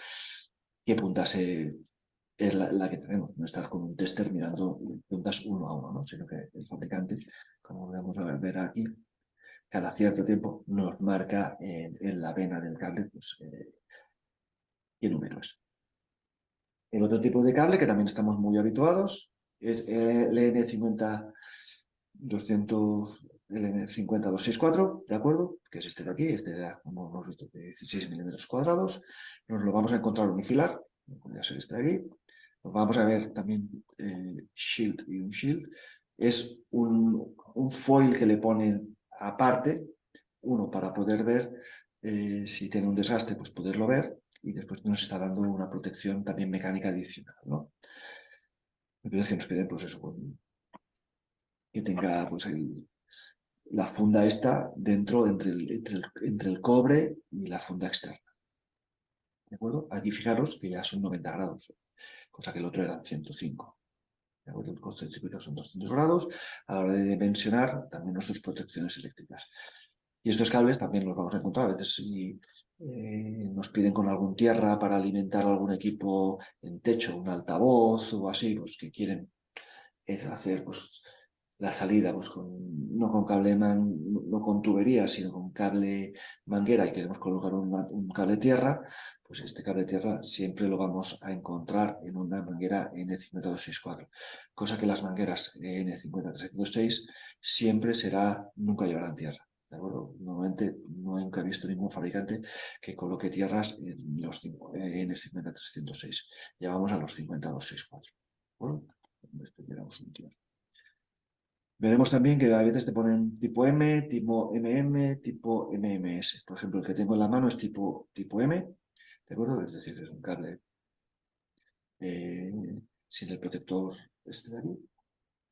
qué puntas es la que tenemos. No estar con un tester mirando puntas uno a uno, ¿no? Sino que el fabricante, como vamos a ver aquí, cada cierto tiempo nos marca en la vena del cable pues, qué número es. El otro tipo de cable que también estamos muy habituados es el N50264, ¿de acuerdo? Que es este de aquí, este era, como hemos visto, de 16 milímetros cuadrados. Nos lo vamos a encontrar unifilar, podría ser este de aquí. vamos a ver también shield y un shield. Es un foil que le ponen aparte, uno para poder ver si tiene un desgaste, pues poderlo ver, y después nos está dando una protección también mecánica adicional, ¿no? Entonces que nos piden pues eso, que tenga pues la funda esta dentro entre el cobre y la funda externa. ¿De acuerdo? Aquí fijaros que ya son 90 grados, cosa que el otro eran 105. ¿De acuerdo? El coste del circuito son 200 grados. A la hora de dimensionar también nuestras protecciones eléctricas. Y estos cables también los vamos a encontrar. A veces si nos piden con algún tierra para alimentar algún equipo en techo, un altavoz o así, pues que quieren es hacer pues, la salida pues, no con no con tubería, sino con cable manguera y queremos colocar un cable tierra, pues este cable tierra siempre lo vamos a encontrar en una manguera N50264, cosa que las mangueras N50306 siempre nunca llevarán tierra. ¿De acuerdo? Normalmente nunca he visto ningún fabricante que coloque tierras en los N50306. Llevamos a los 5264. ¿De acuerdo? Veremos también que a veces te ponen tipo M, tipo MM, tipo MMS. Por ejemplo, el que tengo en la mano es tipo M, ¿de acuerdo? Es decir, es un cable eh, sin el protector este de aquí.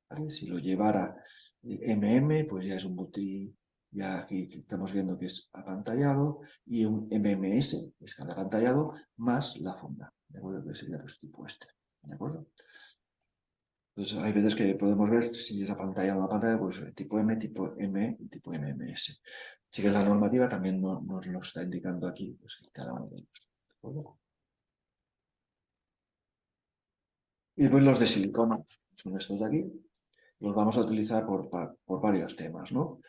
¿Vale? Si lo llevara MM, pues ya es un ya aquí estamos viendo que es apantallado, y un MMS, que es cable apantallado, más la funda, ¿de acuerdo? Que sería pues tipo este, ¿de acuerdo? Entonces, hay veces que podemos ver si esa pantalla o la pantalla, pues tipo M, tipo M y tipo MMS. Sí que la normativa también nos lo está indicando aquí, pues cada uno de ellos. ¿De acuerdo? Y después los de silicona, son estos de aquí, los vamos a utilizar por varios temas, ¿no?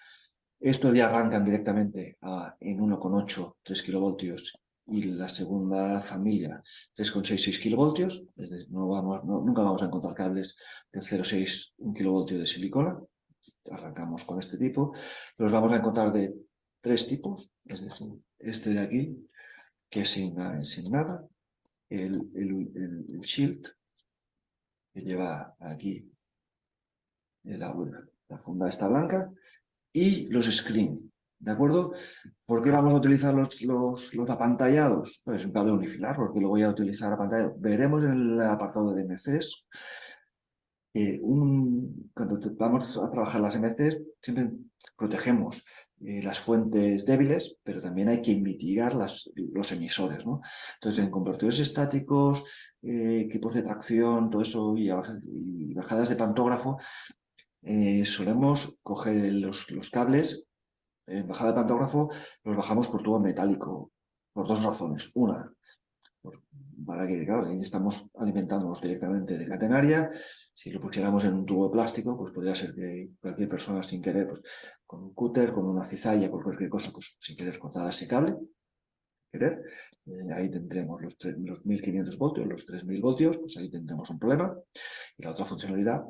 Estos ya arrancan directamente en 1,8, 3 kilovoltios, y la segunda familia 3,66 kilovoltios. Es decir, nunca vamos a encontrar cables de 0,6, 1 kilovoltio de silicona. Arrancamos con este tipo. Los vamos a encontrar de 3 tipos, es decir, este de aquí, que es sin nada, el shield, que lleva aquí la funda esta blanca, y los screen, ¿de acuerdo? ¿Por qué vamos a utilizar los apantallados? Pues un cable unifilar, porque lo voy a utilizar apantallado. Veremos en el apartado de MCs. Cuando vamos a trabajar las MCs, siempre protegemos las fuentes débiles, pero también hay que mitigar los emisores, ¿no? Entonces, en convertidores estáticos, equipos de tracción, todo eso, y bajadas de pantógrafo, solemos coger los cables en bajada de pantógrafo, los bajamos por tubo metálico, por dos razones. Una, para que, claro, ahí estamos alimentándonos directamente de catenaria. Si lo pusiéramos en un tubo de plástico, pues podría ser que cualquier persona sin querer, pues con un cúter, con una cizalla, por cualquier cosa, pues sin querer cortar ese cable. Querer. Ahí tendremos los 1500 voltios, los 3000 voltios, pues ahí tendremos un problema. Y la otra funcionalidad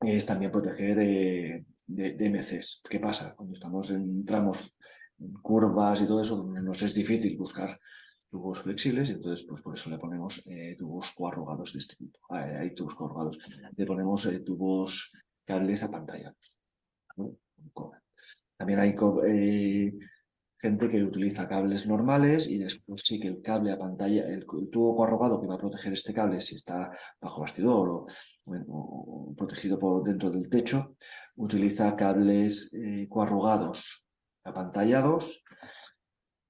es también proteger de MCs. ¿Qué pasa? Cuando entramos en curvas y todo eso, nos es difícil buscar tubos flexibles, y entonces pues por eso le ponemos tubos coarrugados de este tipo. Hay tubos coarrugados. Le ponemos cables apantallados, ¿no? También hay gente que utiliza cables normales, y después sí que el cable a pantalla, el tubo coarrugado que va a proteger este cable si está bajo bastidor o protegido por dentro del techo, utiliza cables coarrugados apantallados,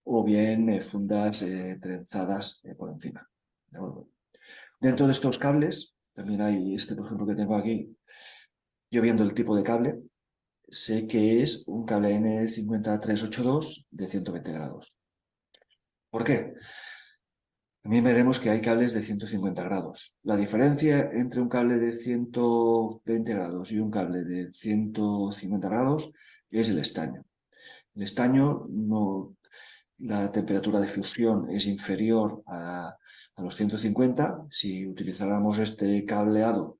o bien fundas trenzadas por encima. Dentro de estos cables también hay este, por ejemplo, que tengo aquí. Yo, viendo el tipo de cable, sé que es un cable N5382 de 120 grados. ¿Por qué? También veremos que hay cables de 150 grados. La diferencia entre un cable de 120 grados y un cable de 150 grados es el estaño. El estaño, la temperatura de fusión es inferior a los 150. Si utilizáramos este cableado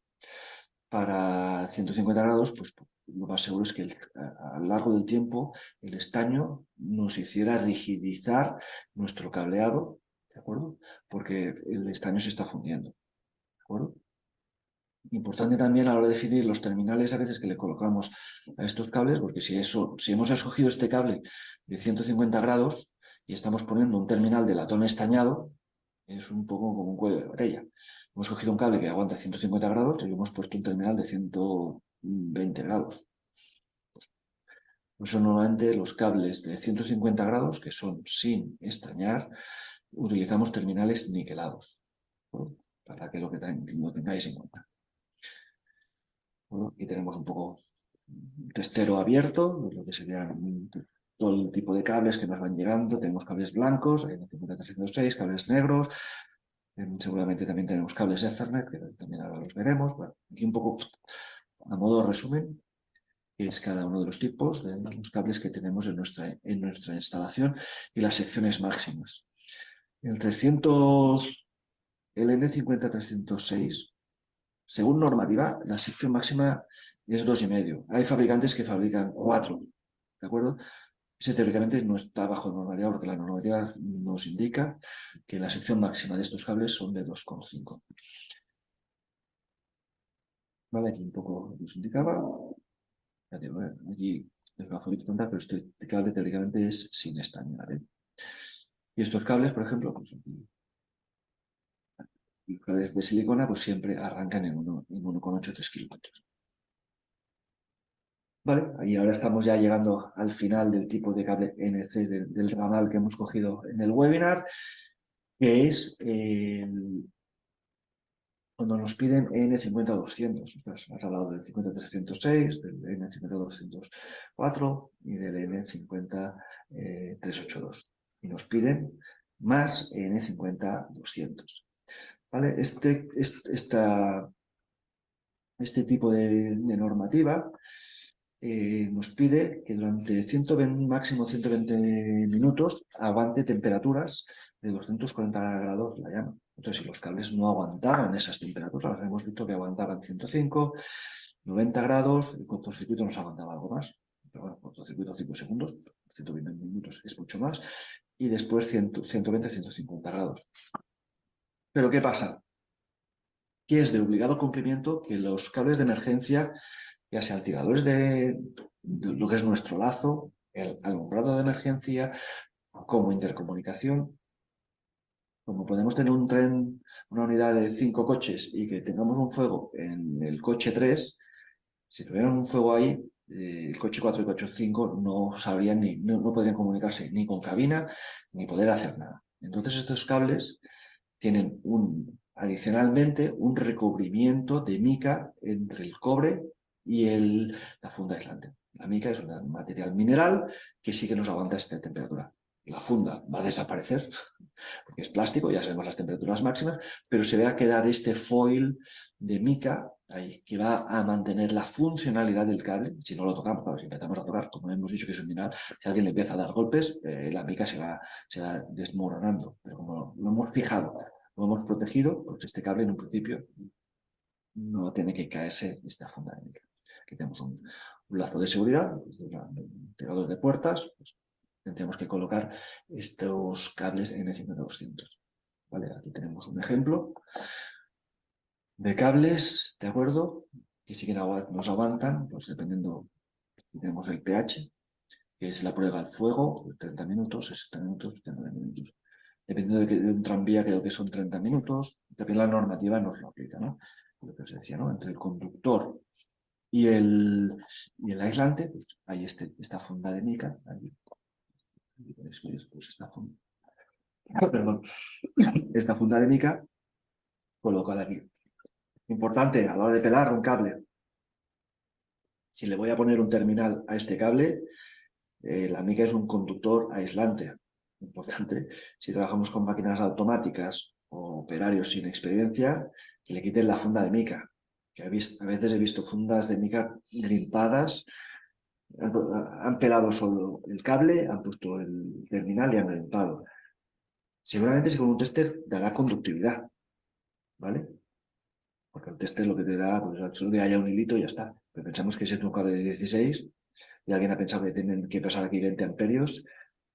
para 150 grados, pues lo más seguro es que a lo largo del tiempo el estaño nos hiciera rigidizar nuestro cableado, ¿de acuerdo? Porque el estaño se está fundiendo, ¿de acuerdo? Importante también a la hora de definir los terminales a veces que le colocamos a estos cables, porque si hemos escogido este cable de 150 grados y estamos poniendo un terminal de latón estañado, es un poco como un cuello de botella. Hemos cogido un cable que aguanta 150 grados y hemos puesto un terminal de 120 grados. Por eso normalmente los cables de 150 grados, que son sin estañar, utilizamos terminales niquelados, ¿no? Para que lo tengáis en cuenta. Bueno, aquí tenemos un poco un testero abierto, lo que serían todo el tipo de cables que nos van llegando. Tenemos cables blancos, N50306, cables negros. Seguramente también tenemos cables Ethernet, que también ahora los veremos. Bueno, aquí un poco a modo de resumen, que es cada uno de los tipos de los cables que tenemos en nuestra instalación y las secciones máximas. El N50306, según normativa, la sección máxima es 2,5. Hay fabricantes que fabrican 4, ¿de acuerdo? Ese teóricamente no está bajo normativa porque la normativa nos indica que la sección máxima de estos cables son de 2,5. Vale, aquí un poco nos indicaba. Ya digo, aquí es una foto tonta, pero este cable teóricamente es sin estañar, ¿eh? Y estos cables, por ejemplo, pues aquí, los cables de silicona, pues siempre arrancan en 1,83 kilómetros. Vale, y ahora estamos ya llegando al final del tipo de cable NC del ramal que hemos cogido en el webinar, que es cuando nos piden N50200. Has hablado del 50306, del N50204 y del N50382. Y nos piden más N50200. ¿Vale? Este tipo de normativa nos pide que durante 120, máximo 120 minutos aguante temperaturas de 240 grados la llama. Entonces, si los cables no aguantaban esas temperaturas, hemos visto que aguantaban 105, 90 grados, el cortocircuito nos aguantaba algo más. Pero bueno, cortocircuito 5 segundos, 120 minutos es mucho más, y después 120, 150 grados. Pero ¿qué pasa? Que es de obligado cumplimiento que los cables de emergencia, ya sean tiradores de lo que es nuestro lazo, el alumbrado de emergencia, como intercomunicación, como podemos tener un tren, una unidad de 5 coches y que tengamos un fuego en el coche 3, si tuvieran un fuego ahí, el coche 4 y el coche 5 no sabrían no podrían comunicarse ni con cabina ni poder hacer nada. Entonces estos cables tienen adicionalmente un recubrimiento de mica entre el cobre y la funda aislante. La mica es un material mineral que sí que nos aguanta esta temperatura. La funda va a desaparecer porque es plástico, ya sabemos las temperaturas máximas, pero se va a quedar este foil de mica ahí, que va a mantener la funcionalidad del cable. Si no lo tocamos, claro, si empezamos a tocar, como hemos dicho que es un mineral, si alguien le empieza a dar golpes, la mica se va desmoronando. Pero como lo hemos fijado, lo hemos protegido, pues este cable en un principio no tiene que caerse esta funda de mica. Aquí tenemos un lazo de seguridad, un tirador de puertas, pues, tendríamos que colocar estos cables N50200. ¿Vale? Aquí tenemos un ejemplo de cables, ¿de acuerdo? Que sí que nos aguantan, pues dependiendo, tenemos el pH, que es la prueba al fuego, 30 minutos, 60 minutos, 70 minutos. Dependiendo de un tranvía, creo que son 30 minutos. También la normativa nos lo aplica, ¿no? Lo que os decía, ¿no? Entre el conductor y el aislante, pues hay esta funda de mica. Pues esta funda de mica colocada aquí. Importante a la hora de pelar un cable. Si le voy a poner un terminal a este cable, la mica es un conductor aislante. Importante, si trabajamos con máquinas automáticas o operarios sin experiencia, que le quiten la funda de mica. Que a veces he visto fundas de mica grimpadas, han pelado solo el cable, han puesto el terminal y han grimpado. Seguramente si con un tester dará conductividad, ¿vale? Porque el tester lo que te da, pues solo que haya un hilito y ya está. Pero pensamos que ese es un cable de 16 y alguien ha pensado que tienen que pasar aquí 20 amperios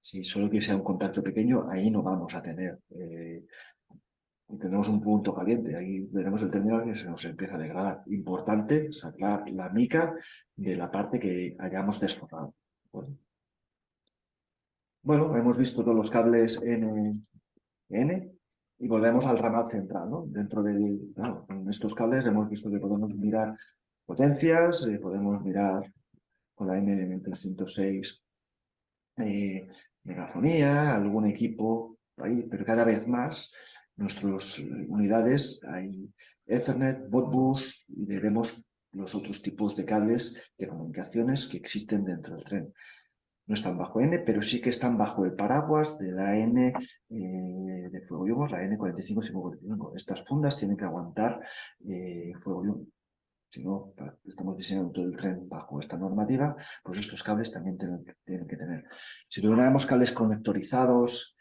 Si solo que sea un contacto pequeño, ahí no vamos a tener. Tenemos un punto caliente, ahí veremos el terminal que se nos empieza a degradar. Importante sacar la mica de la parte que hayamos desforrado. Bueno, hemos visto todos los cables N y volvemos al ramal central, ¿no? Claro, con estos cables hemos visto que podemos mirar potencias, podemos mirar con la N1306 megafonía, algún equipo ahí, pero cada vez más nuestras unidades hay Ethernet, Modbus y veremos los otros tipos de cables de comunicaciones que existen dentro del tren. No están bajo N, pero sí que están bajo el paraguas de la N de fuego y humos, la N45545. Estas fundas tienen que aguantar fuego y humo. Si no, estamos diseñando todo el tren bajo esta normativa, pues estos cables también tienen que tener. Si tuviéramos cables conectorizados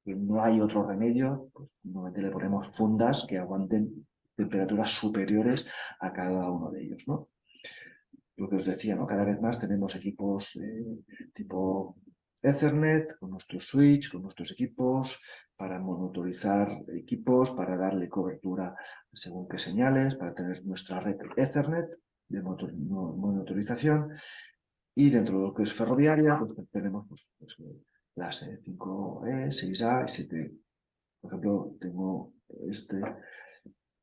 y no hay otro remedio, pues normalmente le ponemos fundas que aguanten temperaturas superiores a cada uno de ellos, ¿no? Lo que os decía, ¿no? Cada vez más tenemos equipos tipo Ethernet, con nuestros switch, con nuestros equipos, para monitorizar equipos, para darle cobertura según qué señales, para tener nuestra red Ethernet de monitorización. Y dentro de lo que es ferroviaria, pues tenemos las 5E, 6A y 7E. Por ejemplo, tengo este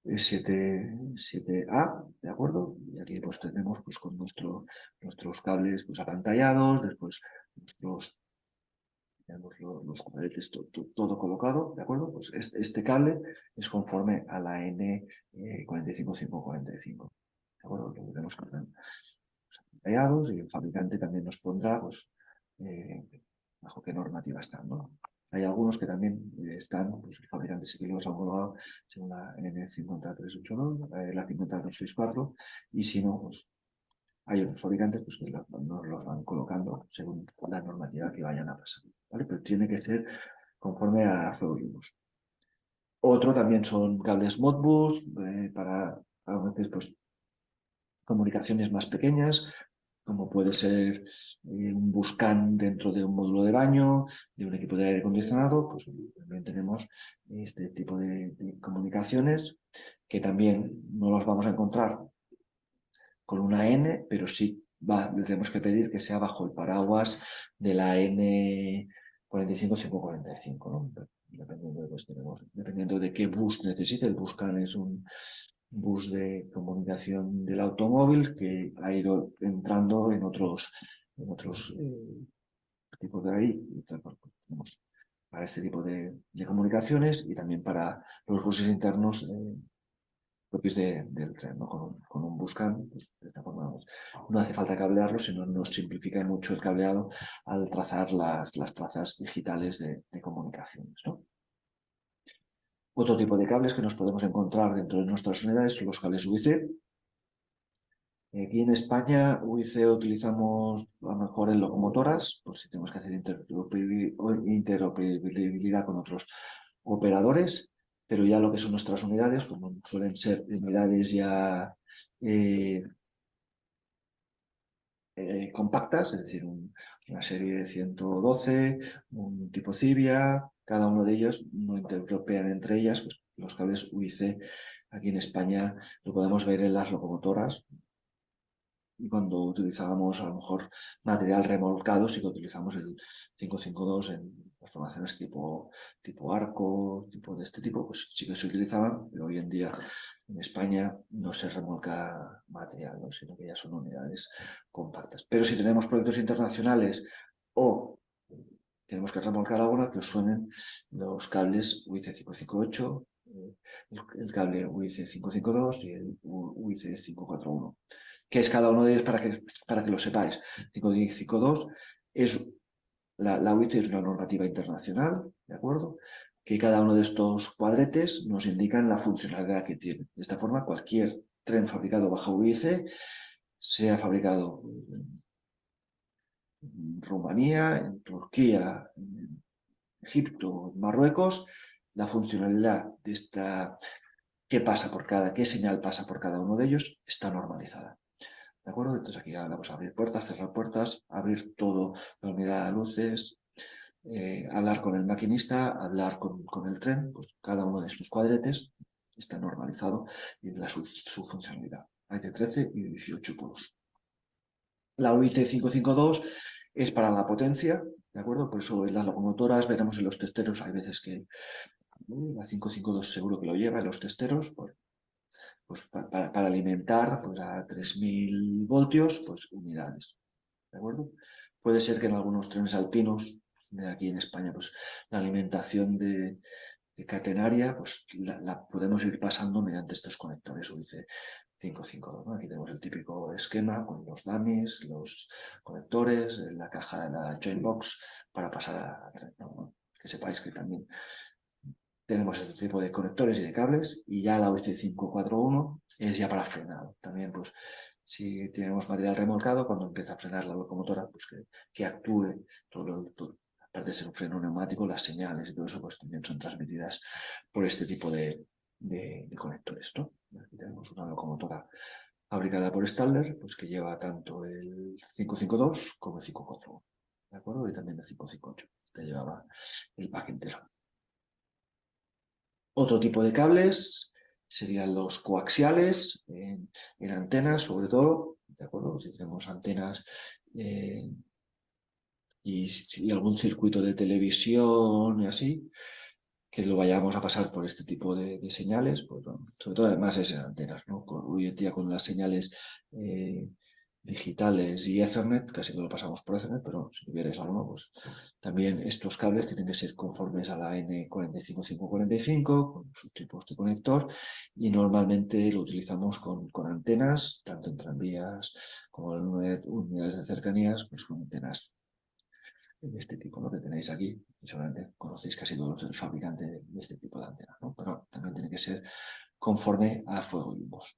7A, ¿de acuerdo? Y aquí pues tenemos pues con nuestros cables pues apantallados, después tenemos los cuadretes todo colocado, ¿de acuerdo? Pues este cable es conforme a la N45545, ¿de acuerdo? Lo tenemos que están apantallados y el fabricante también nos pondrá pues bajo qué normativa están, ¿no? Hay algunos que también están, pues el fabricante sí que los ha homologado según la N50382, la 50264, y si no, pues hay otros fabricantes pues, que nos los van colocando según la normativa que vayan a pasar, ¿vale? Pero tiene que ser conforme a FEOIUMOS. Otro también son cables Modbus, para a veces pues comunicaciones más pequeñas, como puede ser un Buscan dentro de un módulo de baño, de un equipo de aire acondicionado, pues también tenemos este tipo de comunicaciones que también no los vamos a encontrar con una N, pero sí le tenemos que pedir que sea bajo el paraguas de la N45545, ¿no? Dependiendo de qué bus necesite. El Buscan es un bus de comunicación del automóvil que ha ido entrando en otros tipos de ahí. Tenemos para este tipo de comunicaciones y también para los buses internos propios del tren, ¿no? Con un Buscan, pues, de esta forma no hace falta cablearlo, sino nos simplifica mucho el cableado al trazar las trazas digitales de comunicaciones, ¿no? Otro tipo de cables que nos podemos encontrar dentro de nuestras unidades son los cables UIC. Aquí en España, UIC utilizamos a lo mejor en locomotoras, pues si tenemos que hacer interoperabilidad con otros operadores, pero ya lo que son nuestras unidades, como suelen ser unidades ya compactas, es decir, una serie de 112, un tipo Civia, cada uno de ellos no intereuropean entre ellas, pues los cables UIC aquí en España lo podemos ver en las locomotoras. Y cuando utilizábamos a lo mejor material remolcado, sí que utilizamos el 552 en las formaciones tipo arco, tipo de este tipo, pues sí que se utilizaban, pero hoy en día en España no se remolca material, ¿no? Sino que ya son unidades compactas. Pero si tenemos proyectos internacionales o tenemos que remolcar alguna, que os suenen los cables UIC 558, el cable UIC 552 y el UIC 541. ¿Qué es cada uno de ellos para que lo sepáis? 552 es la UIC es una normativa internacional, ¿de acuerdo? Que cada uno de estos cuadretes nos indican la funcionalidad que tiene. De esta forma, cualquier tren fabricado bajo UIC, sea fabricado en Rumanía, en Turquía, en Egipto, en Marruecos, la funcionalidad de qué señal pasa por cada uno de ellos está normalizada. ¿De acuerdo? Entonces aquí vamos a abrir puertas, cerrar puertas, abrir todo la unidad de luces, hablar con el maquinista, hablar con el tren, pues cada uno de estos cuadretes está normalizado y su funcionalidad. Hay de 13 y 18 polos. La UIC 552 es para la potencia, ¿de acuerdo? Por eso en las locomotoras veremos en los testeros, hay veces que la 552 seguro que lo lleva en los testeros, pues para alimentar pues a 3000 voltios, pues unidades, ¿de acuerdo? Puede ser que en algunos trenes alpinos de aquí en España, pues la alimentación de catenaria, pues la podemos ir pasando mediante estos conectores UIC 552, ¿no? Aquí tenemos el típico esquema con los dummies, los conectores, la caja de la joint box para pasar a tren, ¿no? Que sepáis que también tenemos este tipo de conectores y de cables, y ya la UIC 541 es ya para frenado. También, pues, si tenemos material remolcado, cuando empieza a frenar la locomotora, pues que actúe todo. Aparte de ser un freno neumático, las señales y todo eso, pues también son transmitidas por este tipo de conectores, ¿no? Aquí tenemos una locomotora fabricada por Stadler, pues que lleva tanto el 552 como el 541, ¿de acuerdo? Y también el 558, que llevaba el pack entero. Otro tipo de cables serían los coaxiales en antenas, sobre todo, ¿de acuerdo? Si tenemos antenas y algún circuito de televisión y así, que lo vayamos a pasar por este tipo de señales, pues bueno, sobre todo además es en antenas, ¿no? Hoy en día con las señales digitales y Ethernet, casi que lo pasamos por Ethernet, pero si tuvierais alguno, pues también estos cables tienen que ser conformes a la N45545, con sus tipos de conector, y normalmente lo utilizamos con antenas, tanto en tranvías como en unidades de cercanías, pues con antenas de este tipo, lo que tenéis aquí, y seguramente conocéis casi todos el fabricante de este tipo de antena, ¿no? Pero también tiene que ser conforme a fuego y humos.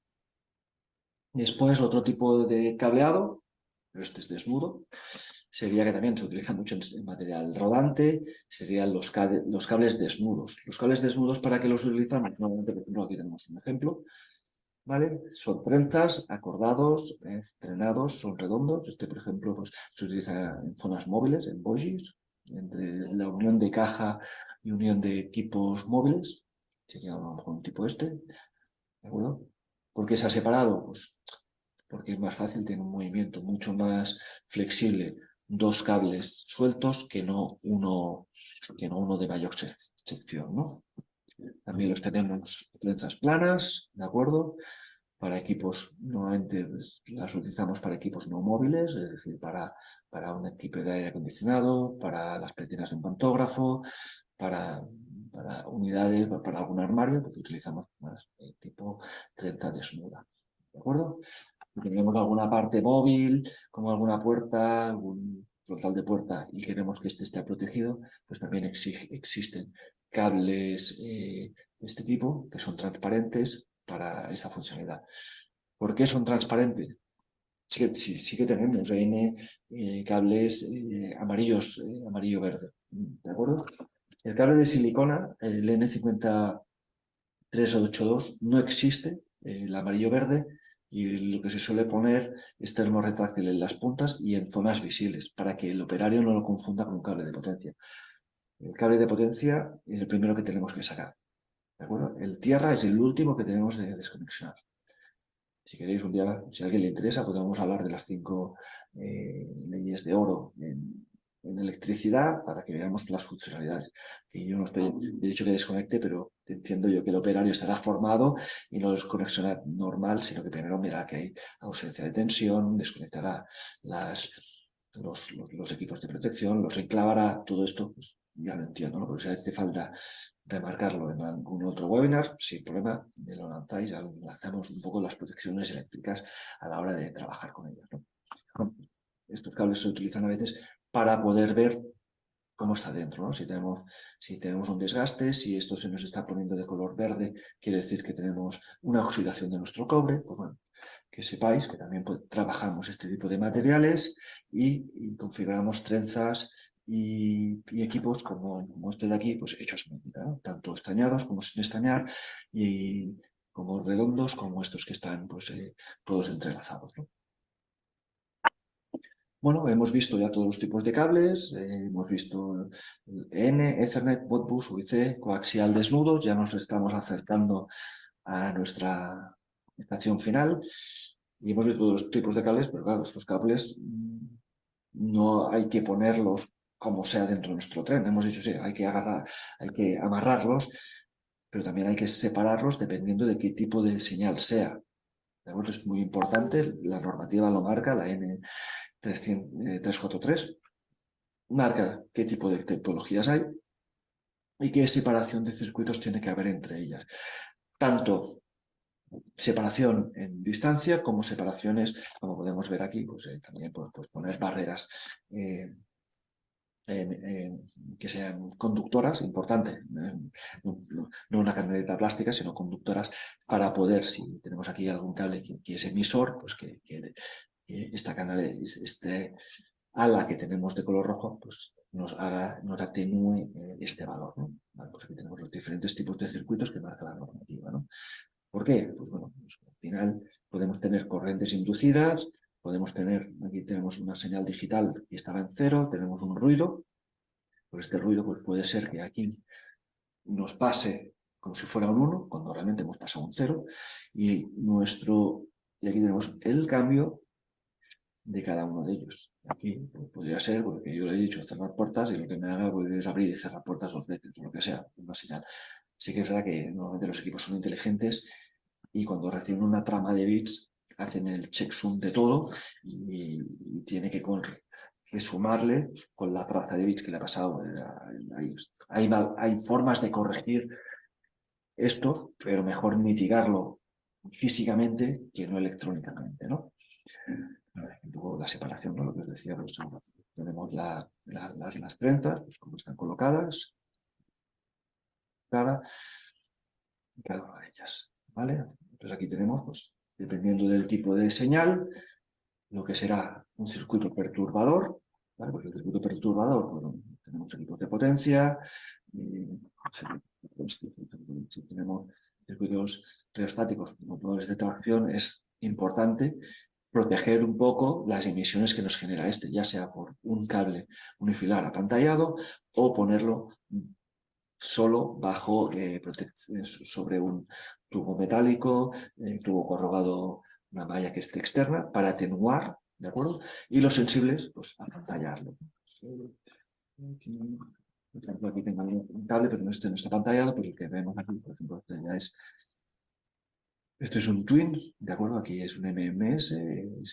Después, otro tipo de cableado, pero este es desnudo, sería que también se utiliza mucho en material rodante, serían los cables desnudos. Los cables desnudos, ¿para qué los utilizamos? Normalmente, por ejemplo, aquí tenemos un ejemplo, ¿vale? Son trenzas, acordados, trenados, son redondos. Este, por ejemplo, pues, se utiliza en zonas móviles, en bogies, entre la unión de caja y unión de equipos móviles. Sería a lo mejor un tipo este, ¿de acuerdo? ¿Por qué se ha separado? Pues porque es más fácil, tiene un movimiento mucho más flexible, dos cables sueltos que no uno de mayor sección, ¿no? También los tenemos trenzas planas, ¿de acuerdo? Para equipos, normalmente pues, las utilizamos para equipos no móviles, es decir, para un equipo de aire acondicionado, para las persianas de un pantógrafo, para unidades, para algún armario, pues utilizamos más tipo trenza desnuda, ¿de acuerdo? Si tenemos alguna parte móvil, como alguna puerta, algún frontal de puerta y queremos que este esté protegido, pues también existen cables de este tipo que son transparentes para esta funcionalidad. ¿Por qué son transparentes? Sí que tenemos cables amarillos, amarillo-verde, ¿de acuerdo? El cable de silicona, el N53882, no existe, el amarillo-verde, y lo que se suele poner es termorretráctil en las puntas y en zonas visibles, para que el operario no lo confunda con un cable de potencia. El cable de potencia es el primero que tenemos que sacar, ¿de acuerdo? El tierra es el último que tenemos de desconexionar. Si queréis un día, si a alguien le interesa, podemos hablar de las 5 leyes de oro en electricidad para que veamos las funcionalidades. Que yo no estoy, he dicho que desconecte, pero entiendo yo que el operario estará formado y no desconexionará normal, sino que primero verá que hay ausencia de tensión, desconectará los equipos de protección, los enclavará, todo esto, pues ya lo entiendo, ¿no? Porque si hace falta remarcarlo en algún otro webinar, sin problema, me lo lanzáis, lanzamos un poco las protecciones eléctricas a la hora de trabajar con ellas, ¿no? Estos cables se utilizan a veces para poder ver cómo está dentro, ¿no? Si tenemos un desgaste, si esto se nos está poniendo de color verde, quiere decir que tenemos una oxidación de nuestro cobre, pues bueno, que sepáis que también trabajamos este tipo de materiales y configuramos trenzas y equipos como este de aquí, pues hechos a medida, ¿no? Tanto estañados como sin estañar y como redondos como estos que están pues, todos entrelazados, ¿no? Bueno, hemos visto ya todos los tipos de cables, hemos visto N, Ethernet, Modbus, UIC, coaxial desnudos, ya nos estamos acercando a nuestra estación final y hemos visto todos los tipos de cables, pero claro, estos cables no hay que ponerlos como sea dentro de nuestro tren. Hemos dicho, sí, hay que amarrarlos, pero también hay que separarlos dependiendo de qué tipo de señal sea. ¿De acuerdo? Es muy importante, la normativa lo marca, la N343, marca qué tipo de topologías hay y qué separación de circuitos tiene que haber entre ellas. Tanto separación en distancia como separaciones, como podemos ver aquí, pues también pues, poner barreras que sean conductoras, importante, no una canaleta plástica, sino conductoras para poder, si tenemos aquí algún cable que es emisor, pues que esta este ala que tenemos de color rojo, pues nos atenúe este valor, ¿no? Vale, pues aquí tenemos los diferentes tipos de circuitos que marca la normativa, ¿no? ¿Por qué? Pues bueno, pues al final podemos tener corrientes inducidas, podemos tener, aquí tenemos una señal digital que estaba en 0, tenemos un ruido, pues este ruido pues puede ser que aquí nos pase como si fuera un 1, cuando realmente hemos pasado un 0, y aquí tenemos el cambio de cada uno de ellos. Aquí podría ser, porque yo le he dicho cerrar puertas y lo que me haga pues, es abrir y cerrar puertas 2 veces, o lo que sea, una señal. Sí que es verdad que normalmente los equipos son inteligentes y cuando reciben una trama de bits hacen el checksum de todo y tiene que sumarle con la traza de bits que le ha pasado. Hay formas de corregir esto, pero mejor mitigarlo físicamente que no electrónicamente, ¿no? Luego la separación, ¿no? Lo que os decía, pues, tenemos las trenzas, pues como están colocadas, cada una de ellas, ¿vale? Entonces aquí tenemos, pues, dependiendo del tipo de señal, lo que será un circuito perturbador, ¿vale? Pues el circuito perturbador, bueno, tenemos equipos de potencia, si tenemos circuitos reostáticos, motores de tracción, es importante proteger un poco las emisiones que nos genera este, ya sea por un cable unifilar apantallado o ponerlo solo bajo sobre un tubo metálico, tubo corrugado, una malla que esté externa para atenuar, ¿de acuerdo? Y los sensibles, pues apantallarlo. Por ejemplo, aquí tengo un cable, pero este no está apantallado, pero el que vemos aquí, por ejemplo, esto es un twin, ¿de acuerdo? Aquí es un MMS,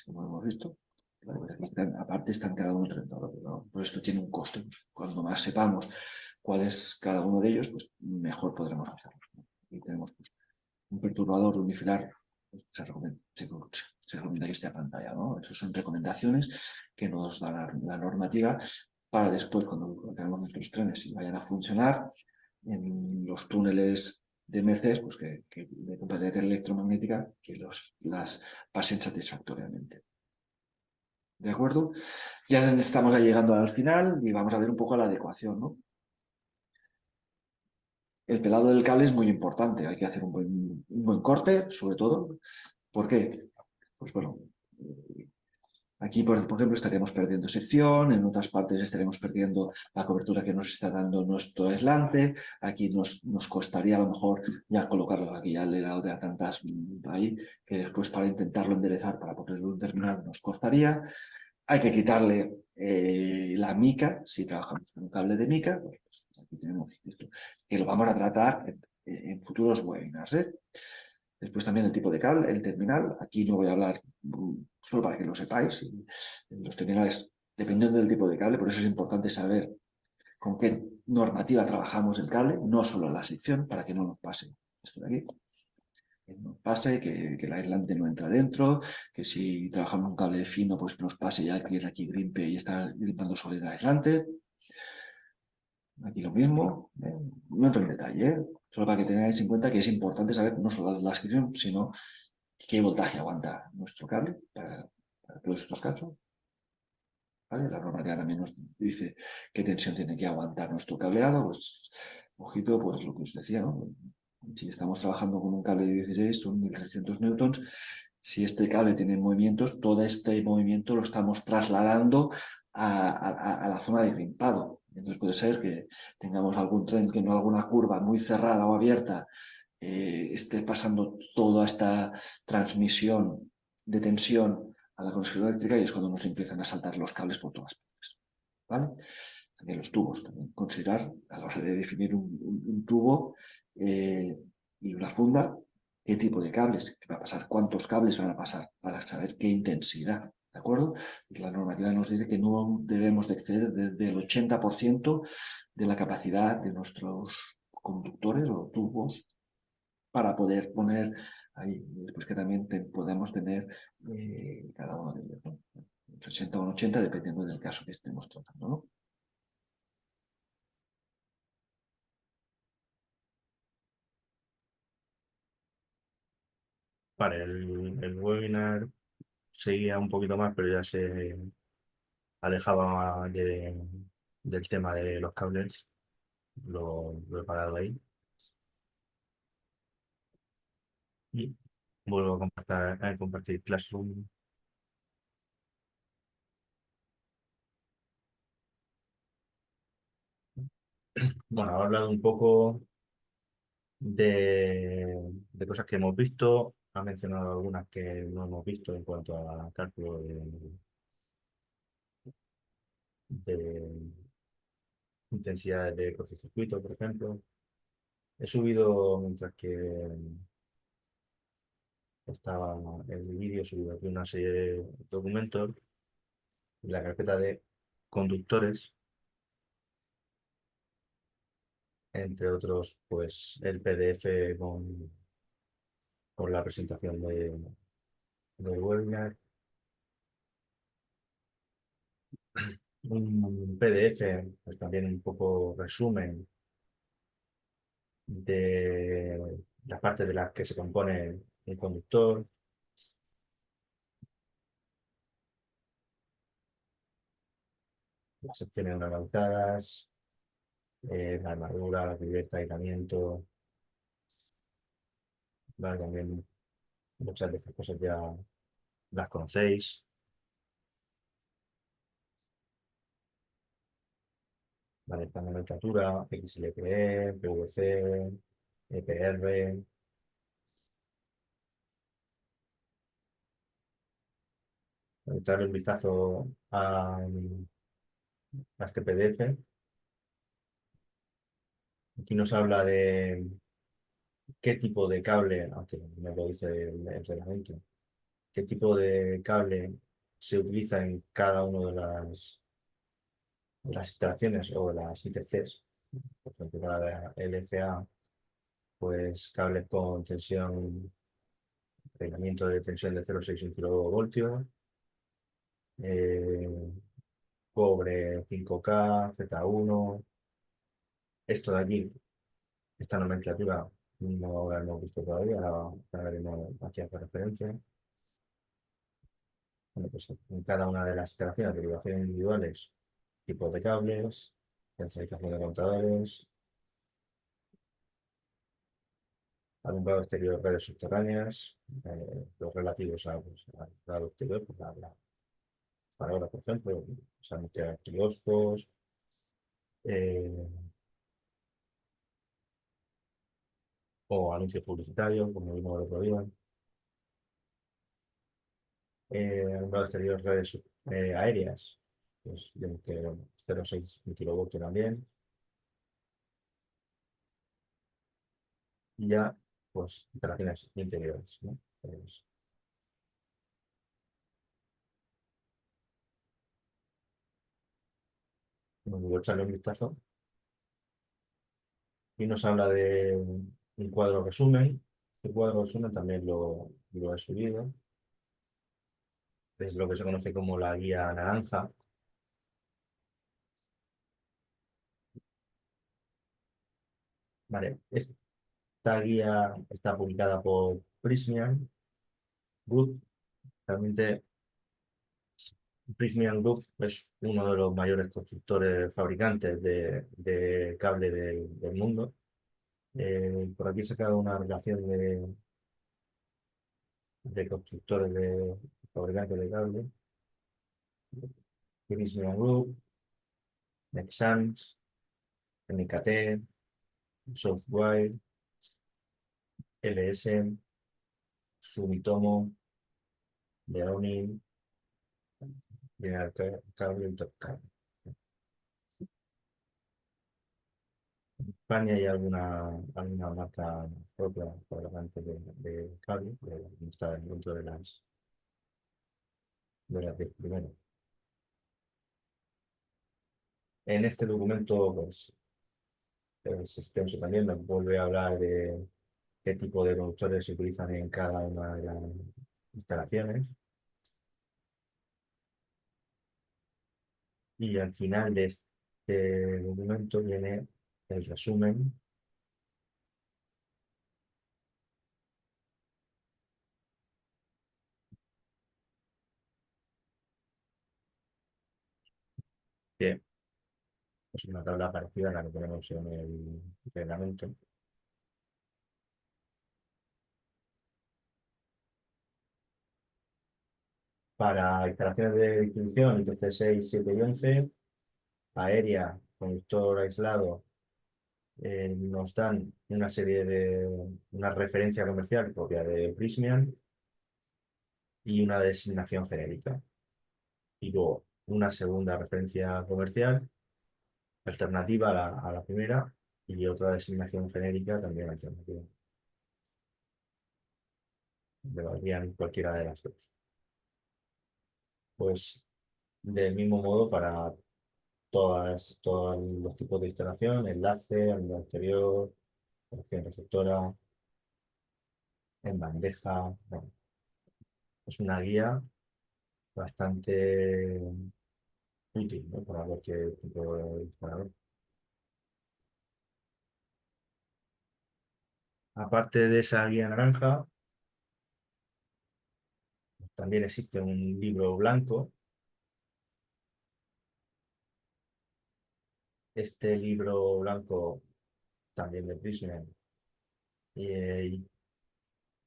como hemos visto. Vale, pues aquí aparte están cada uno 30 euros, ¿no? Pues esto tiene un coste. Pues cuando más sepamos cuál es cada uno de ellos, pues mejor podremos hacerlo, ¿no? Aquí tenemos pues, un perturbador unifilar, pues, se recomienda que esté a pantalla, ¿no? Esas son recomendaciones que nos da la normativa para después, cuando tengamos nuestros trenes y vayan a funcionar en los túneles de MCs, pues que de compatibilidad electromagnética, que las pasen satisfactoriamente. ¿De acuerdo? Ya estamos llegando al final y vamos a ver un poco la adecuación, ¿no? El pelado del cable es muy importante, hay que hacer un buen corte, sobre todo. ¿Por qué? Pues bueno, aquí, por ejemplo, estaríamos perdiendo sección, en otras partes estaremos perdiendo la cobertura que nos está dando nuestro aislante, aquí nos costaría a lo mejor ya colocarlo aquí, ya le he dado de a tantas ahí, que después para intentarlo enderezar, para poderlo terminar, nos costaría. Hay que quitarle la mica, si trabajamos con un cable de mica, pues aquí tenemos esto, que lo vamos a tratar en futuros webinars, ¿eh? Después también el tipo de cable, el terminal. Aquí no voy a hablar solo para que lo sepáis. Los terminales, dependiendo del tipo de cable, por eso es importante saber con qué normativa trabajamos el cable, no solo la sección, para que no nos pase esto de aquí. Que nos pase, que el aislante no entra dentro, que si trabajamos un cable fino, pues nos pase ya que aquí grimpe y está grimpando sobre el aislante. Aquí lo mismo, no entro en detalle, solo para que tengáis en cuenta que es importante saber no solo la descripción, sino qué voltaje aguanta nuestro cable para todos estos casos. ¿Vale? La normativa también nos dice qué tensión tiene que aguantar nuestro cableado, pues ojito, pues lo que os decía, ¿no? Si estamos trabajando con un cable de 16, son 1300 newtons, Si este cable tiene movimientos, todo este movimiento lo estamos trasladando a la zona de grimpado. Entonces puede ser que tengamos algún tren, que no alguna curva muy cerrada o abierta, esté pasando toda esta transmisión de tensión a la conexión eléctrica y es cuando nos empiezan a saltar los cables por todas partes. ¿Vale? También los tubos, también considerar a la hora de definir un tubo y una funda, qué tipo de cables, qué va a pasar, cuántos cables van a pasar para saber qué intensidad, ¿de acuerdo? Y la normativa nos dice que no debemos de exceder del 80% de la capacidad de nuestros conductores o tubos para poder poner ahí, después que también podemos tener cada uno de ellos, ¿no? Un 60 o un 80, dependiendo del caso que estemos tratando, ¿no? Vale, el webinar seguía un poquito más, pero ya se alejaba más del tema de los cables. Lo he parado ahí. Y vuelvo a compartir Classroom. Bueno, he hablado un poco de cosas que hemos visto. Ha mencionado algunas que no hemos visto en cuanto a cálculo de intensidades de cortocircuito, por ejemplo. He subido, mientras que estaba el vídeo, he subido aquí una serie de documentos en la carpeta de conductores, entre otros, pues el PDF con la presentación del webinar, un PDF, pues también un poco resumen de las partes de las que se compone el conductor, las secciones organizadas, la armadura, la cubierta, aislamiento, ¿vale? También muchas de estas cosas ya las conocéis, ¿vale? Esta nomenclatura, XLPE, PVC, EPR, echarle un vistazo a este PDF. Aquí nos habla de qué tipo de cable, aunque no lo dice el reglamento, qué tipo de cable se utiliza en cada una de las instalaciones o de las ITCs. Por ejemplo, para la LCA, pues cables con tensión, reglamento de tensión de 0,6 kV, eh, cobre 5K, Z1. Esto de aquí, esta nomenclatura, no la hemos visto todavía, la veremos aquí hace referencia. Bueno, pues en cada una de las instalaciones, derivaciones individuales, tipos de cables, centralización de contadores, alumbrado exterior, redes subterráneas, los relativos pues, al alumbrado exterior, pues, ahora, por ejemplo, o sea, kioscos, eh, o anuncios publicitarios, como vimos el otro día, alumbrado exterior, redes aéreas, pues vemos que 0,6 kilovoltios también, y ya, pues, instalaciones interiores, ¿no? Pues, voy a echarle un vistazo y nos habla de un cuadro resumen. El cuadro resumen también lo he subido. Es lo que se conoce como la guía naranja. Vale, esta guía está publicada por Prysmian Group. Realmente Prysmian Group es uno de los mayores constructores, fabricantes de cable del mundo. Por aquí he sacado una relación de constructores de fabricantes de cable, Prysmian Group, Nexans, NKT, Software, LS, Sumitomo, Leoni, General Cable y Top Cable. En España hay alguna marca propia fabricante de cable, pero no está dentro de las 10 primeras. En este documento, pues, es extenso también, nos vuelve a hablar de qué tipo de conductores se utilizan en cada una de las instalaciones. Y al final de este documento viene el resumen que es una tabla parecida a la que tenemos en el reglamento. Para instalaciones de distribución, entonces 6, 7 y 11, aérea, conductor aislado, nos dan una referencia comercial propia de Prysmian y una designación genérica. Y luego una segunda referencia comercial alternativa a la primera y otra designación genérica también alternativa. Le valdrían cualquiera de las dos. Pues del mismo modo para todos los tipos de instalación, enlace, ángulo exterior, conexión receptora, en bandeja. Bueno, es una guía bastante útil, ¿no? Para cualquier tipo de instalador. Aparte de esa guía naranja, también existe un libro blanco. Este libro blanco, también de Prysmian, y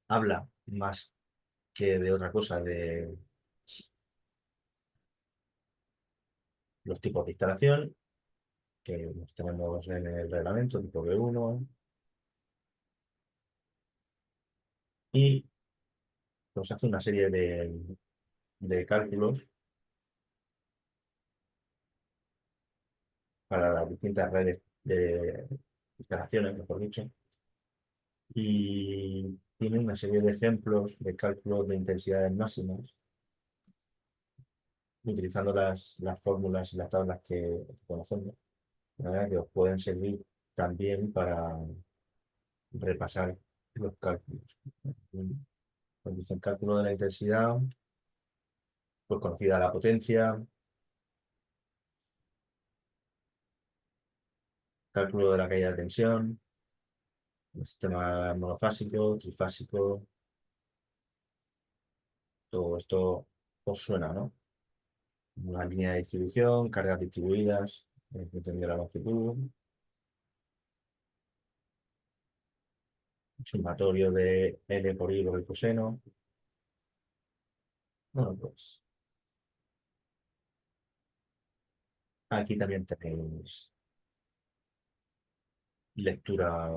habla más que de otra cosa de los tipos de instalación que los tenemos en el reglamento, tipo B1, y nos hace una serie de cálculos para las distintas redes de instalaciones, mejor dicho, y tiene una serie de ejemplos de cálculos de intensidades máximas, utilizando las fórmulas y las tablas que conocemos, ¿verdad? Que os pueden servir también para repasar los cálculos. Cuando dicen cálculo de la intensidad, pues conocida la potencia, cálculo de la caída de tensión, el sistema monofásico, trifásico, todo esto os suena, ¿no? Una línea de distribución, cargas distribuidas, en función de la longitud, sumatorio de L por I por el coseno. Bueno, pues aquí también tenéis lectura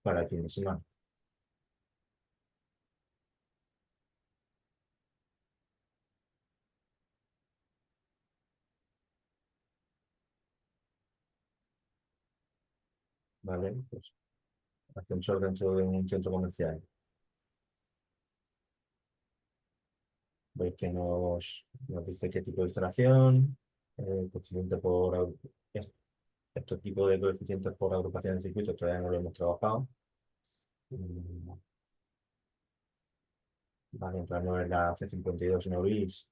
para el fin de semana. ¿Vale? Pues ascensor dentro de un centro comercial. Veis que nos dice qué tipo de instalación, coeficiente estos tipos de coeficientes por agrupación de circuitos todavía no lo hemos trabajado. Mm, Vale, entrando en la C52 en Euris,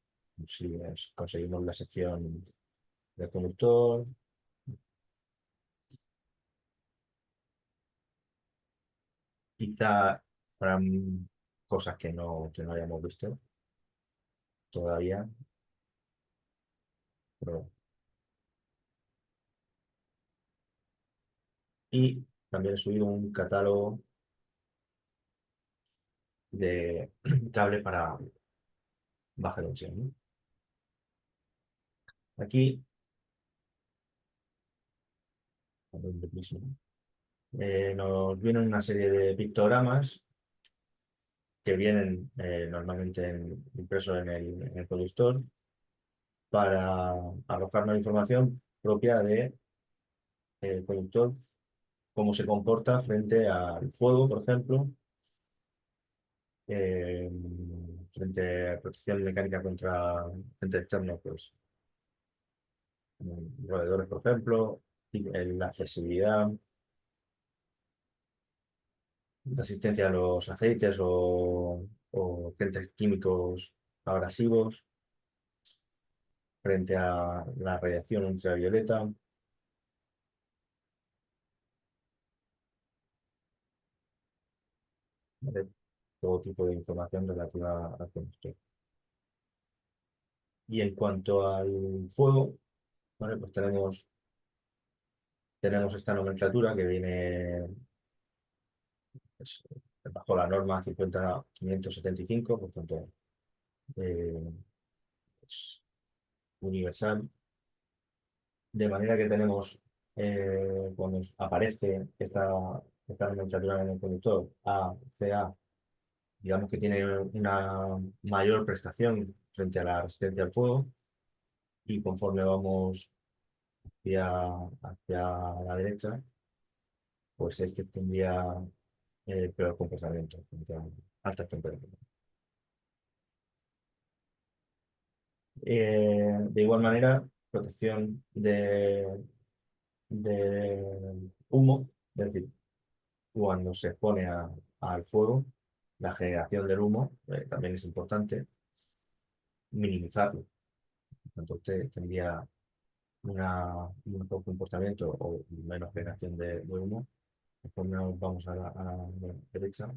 si conseguimos la sección del conductor. Quizá habrán cosas que no hayamos visto todavía, pero y también he subido un catálogo de cable para baja tensión, ¿no? Aquí, a ver, deprisa, ¿no? Nos vienen una serie de pictogramas que vienen normalmente impresos en el productor para arrojarnos información propia del productor, cómo se comporta frente al fuego, por ejemplo, eh, frente a protección mecánica contra agentes externos, pues roedores, por ejemplo, y la accesibilidad, resistencia a los aceites o agentes químicos abrasivos frente a la radiación ultravioleta. ¿Vale? Todo tipo de información relativa al combustible. Y en cuanto al fuego, ¿vale? Pues tenemos esta nomenclatura que viene pues, bajo la norma 50575, por tanto, es universal. De manera que tenemos, cuando aparece esta nomenclatura en el conductor, A, CA, digamos que tiene una mayor prestación frente a la resistencia al fuego, y conforme vamos hacia la derecha, pues este tendría peor comportamiento frente a altas temperaturas. De igual manera, protección de humo, es decir, cuando se expone al fuego, la generación del humo también es importante minimizarlo. Por tanto, usted tendría un mejor comportamiento o menos generación de humo. Conforme vamos a la derecha.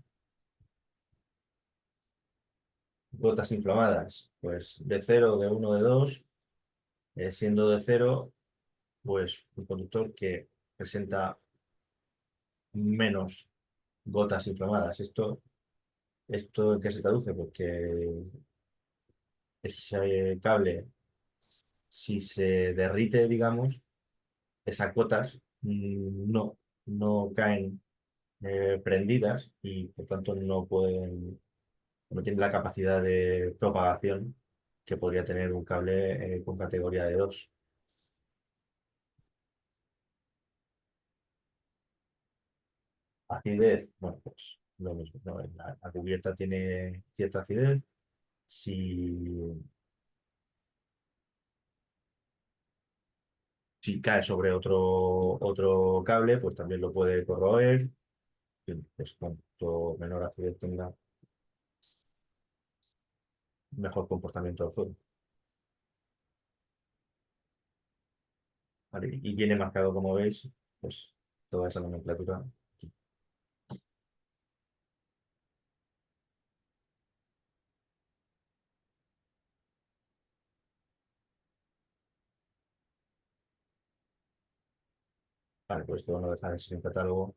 Gotas inflamadas, pues de cero, de uno, de 2, siendo de cero, pues un conductor que presenta menos gotas inflamadas. ¿Esto en qué se traduce? Porque ese cable, si se derrite, digamos, esas gotas no caen prendidas y por tanto no tienen la capacidad de propagación que podría tener un cable con categoría de 2. Acidez, bueno, pues lo mismo, ¿no? La cubierta tiene cierta acidez. Si, si cae sobre otro cable, pues también lo puede corroer. Pues cuanto menor acidez tenga, mejor comportamiento del fuego. ¿Vale? Y viene marcado, como veis, pues toda esa nomenclatura. Vale, pues esto no deja de ser un catálogo.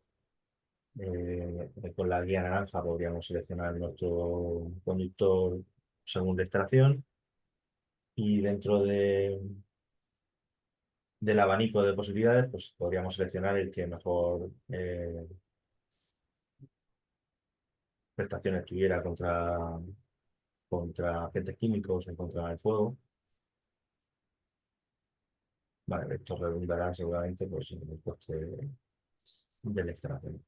Con la guía naranja podríamos seleccionar nuestro conductor según la extracción, y dentro del abanico de posibilidades pues podríamos seleccionar el que mejor prestaciones tuviera contra agentes químicos o contra el fuego. Vale, esto redundará seguramente pues, en el coste de la extracción.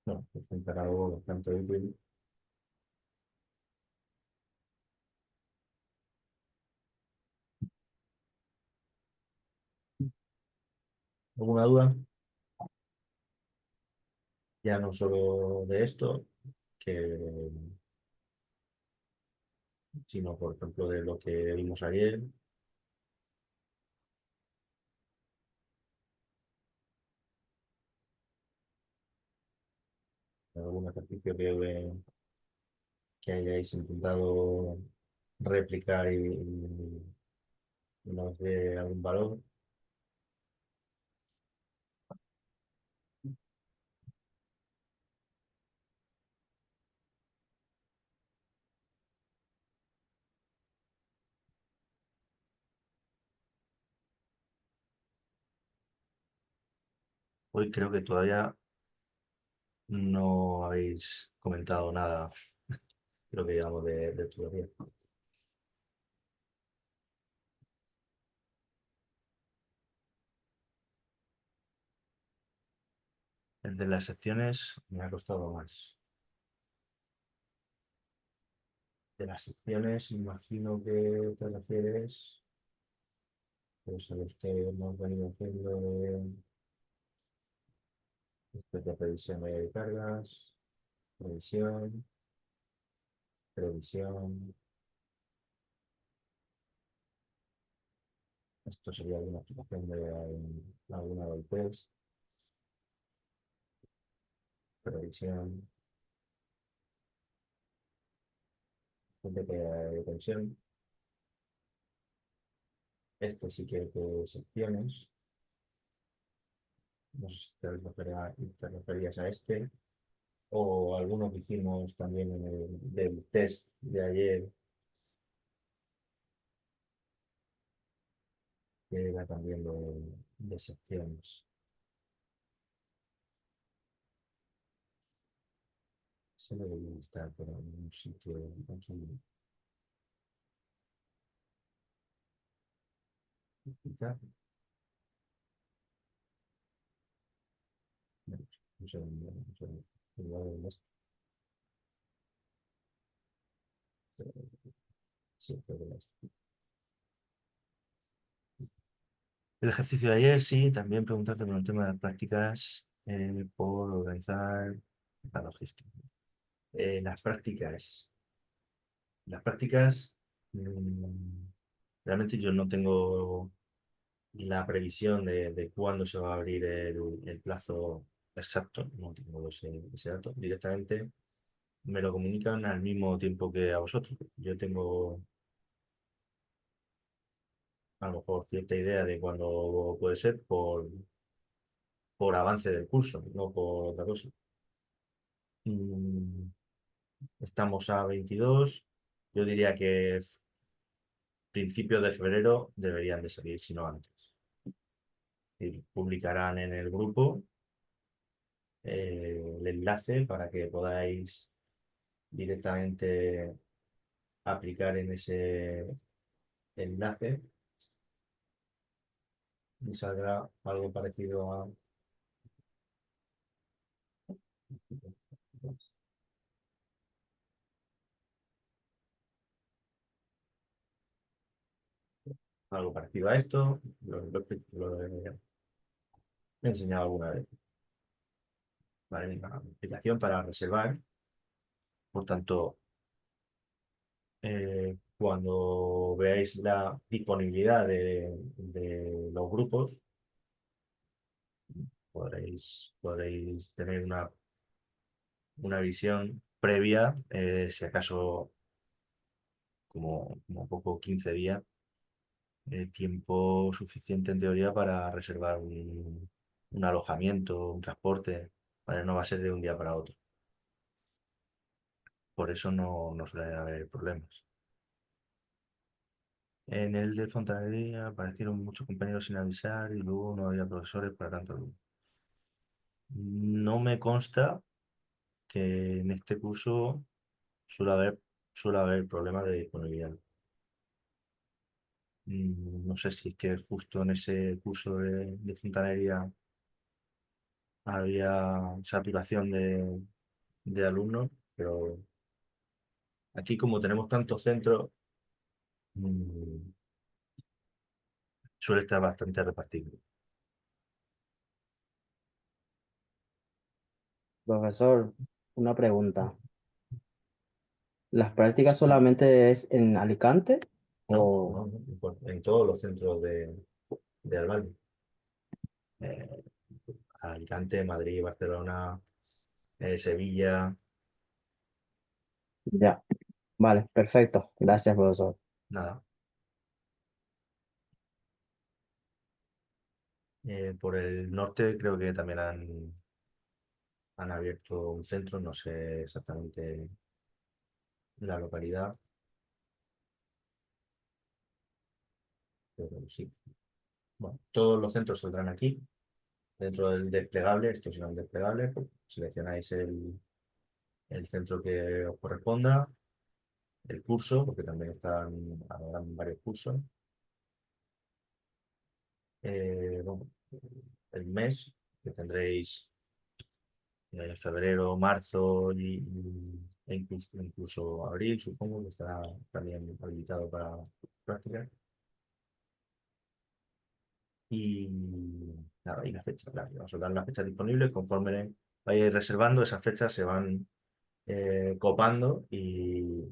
Bueno, es un catálogo bastante útil. ¿Alguna duda? Ya no solo de esto, que, sino por ejemplo de lo que vimos ayer. Algún ejercicio que hayáis intentado replicar y nos dé algún valor. Hoy creo que todavía no habéis comentado nada, creo que digamos, de tutoría. El de las secciones me ha costado más. De las secciones, imagino que te refieres pues, a los que hemos venido haciendo de previsión de cargas, previsión, previsión. Esto sería alguna aplicación de alguna del test, previsión, de tensión. Este sí que es de secciones. No sé si te referías a este o alguno que hicimos también en el del test de ayer, que era también de secciones. Se debería estar por algún sitio aquí. Quizá. Un segundo, un segundo. Igual en este, sí, creo que en este. El ejercicio de ayer, sí, también preguntarte por el tema de las prácticas por organizar la logística. Las prácticas. Las prácticas, mm, realmente yo no tengo la previsión de cuándo se va a abrir el plazo exacto, no tengo ese dato. Directamente me lo comunican al mismo tiempo que a vosotros. Yo tengo a lo mejor cierta idea de cuándo puede ser por avance del curso, no por otra cosa. Mm, Estamos a 22. Yo diría que principios de febrero deberían de salir, si no antes. Y publicarán en el grupo el enlace para que podáis directamente aplicar en ese enlace y saldrá algo parecido a esto. He enseñado alguna vez. ¿Vale? Una aplicación para reservar. Por tanto, cuando veáis la disponibilidad de los grupos, podréis tener una visión previa, si acaso como poco 15 días, tiempo suficiente en teoría para reservar un alojamiento, un transporte, ¿vale? No va a ser de un día para otro. Por eso no suelen haber problemas. En el de Fontanería aparecieron muchos compañeros sin avisar y luego no había profesores para tanto alumno. No me consta que en este curso suele haber, suele haber problemas de disponibilidad. No sé si es que justo en ese curso de fontanería había saturación de alumnos, pero aquí como tenemos tantos centros, mm, suele estar bastante repartido. Profesor, una pregunta. ¿Las prácticas solamente es en Alicante No, o en todos los centros de Albania. Eh, Alicante, Madrid, Barcelona, Sevilla, Ya. Vale, perfecto. Gracias, profesor. Nada. Por el norte creo que también han abierto un centro, no sé exactamente la localidad, pero sí. Bueno, todos los centros saldrán aquí, dentro del desplegable. Esto será un desplegable, pues, seleccionáis el centro que os corresponda, el curso, porque también habrán varios cursos, bueno, el mes, que tendréis febrero, marzo e incluso abril, supongo que estará también habilitado para prácticas. Y nada, y la fecha, claro, os dan las fechas disponibles. Conforme vayáis reservando, esas fechas se van copando y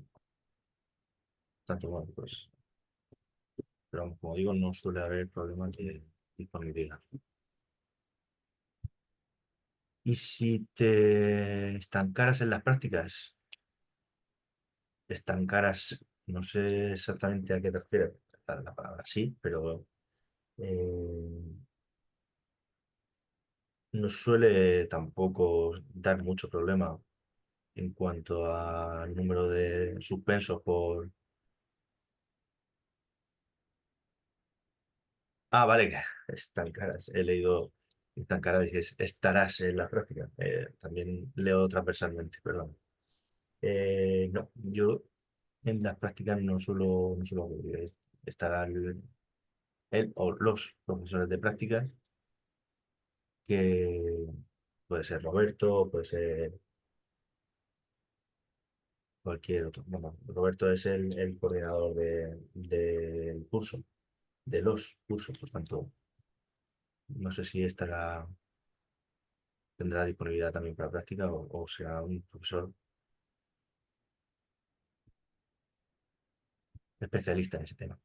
tanto, bueno, pues, pero vamos, como digo, no suele haber problemas de disponibilidad. Y si te estancaras en las prácticas, estancaras, no sé exactamente a qué te refieres, la palabra sí, pero eh, no suele tampoco dar mucho problema en cuanto al número de suspensos por... Ah, vale, que estancaras. He leído estancaras y estarás en la práctica. También leo transversalmente, perdón. No, yo en las prácticas no suelo acudir. Estará él o los profesores de prácticas, que puede ser Roberto, puede ser cualquier otro. Bueno, Roberto es el coordinador del curso, de los cursos, por tanto, no sé si tendrá disponibilidad también para práctica o será un profesor especialista en ese tema.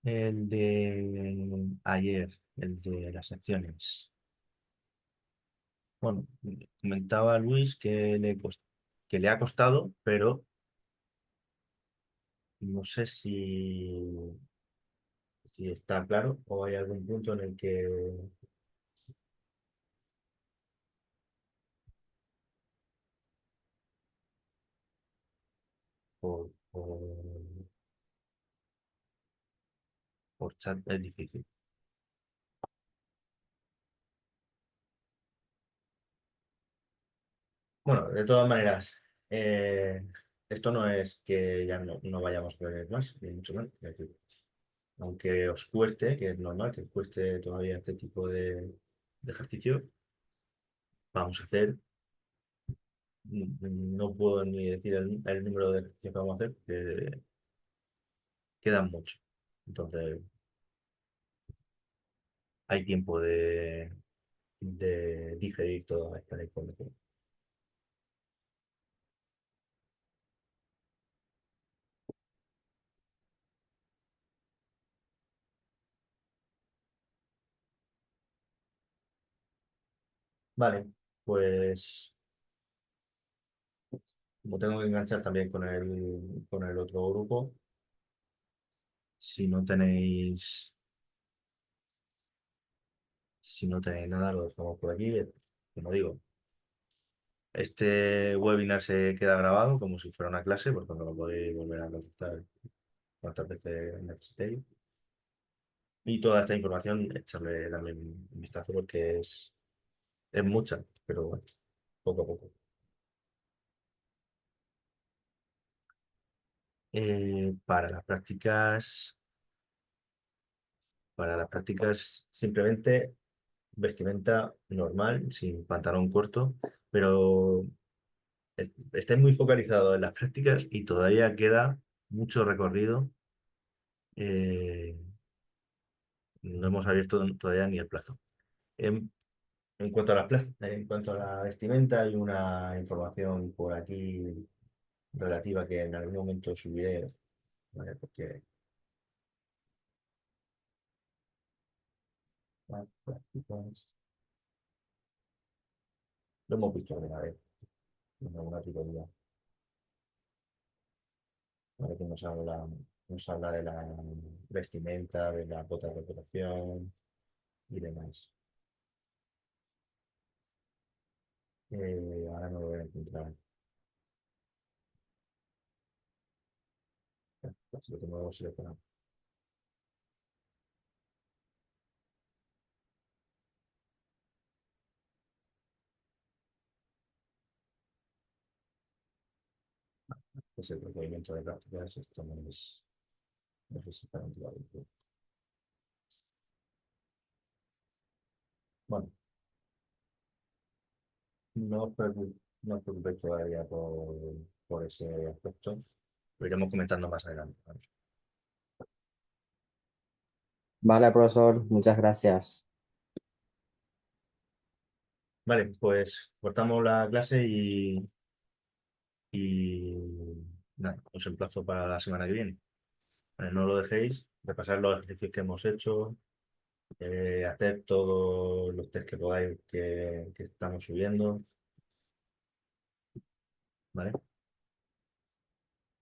El de ayer, el de las secciones. Bueno, comentaba Luis que le ha costado, pero no sé si está claro o hay algún punto en el que por chat es difícil. Bueno, de todas maneras, eh, esto no es que ya no vayamos a ver más, ni mucho menos. Es decir, aunque os cueste, que es normal que os cueste todavía este tipo de ejercicio, vamos a hacer, no puedo ni decir el número de ejercicios que vamos a hacer, que quedan mucho. Entonces, hay tiempo de digerir toda esta información. Vale, pues como tengo que enganchar también con el otro grupo, si no tenéis, si no tenéis nada, lo dejamos por aquí. Como digo, este webinar se queda grabado como si fuera una clase, por tanto lo podéis volver a consultar cuantas veces necesitéis. Y toda esta información, echarle también un vistazo porque es mucha, pero bueno, poco a poco. Eh, para las prácticas, para las prácticas simplemente vestimenta normal, sin pantalón corto, pero estáis muy focalizados en las prácticas y todavía queda mucho recorrido. eh, no hemos abierto todavía ni el plazo. En, en cuanto a en cuanto a la vestimenta, hay una información por aquí relativa que en algún momento subiré, ¿vale? Porque lo hemos visto alguna vez en alguna tutoría, ¿vale? Que nos habla de la vestimenta, de las botas de operación y demás. Ahora no lo voy a encontrar. Pues lo tengo seleccionado. Es el procedimiento de prácticas, esto no es exactamente lo mismo. Bueno, no os preocupéis todavía por ese aspecto. Lo iremos comentando más adelante, ¿vale? Vale, profesor, muchas gracias. Vale, pues cortamos la clase y nada, os emplazo para la semana que viene. Vale, no lo dejéis, repasar los ejercicios que hemos hecho, hacer todos los test que podáis que estamos subiendo. ¿Vale?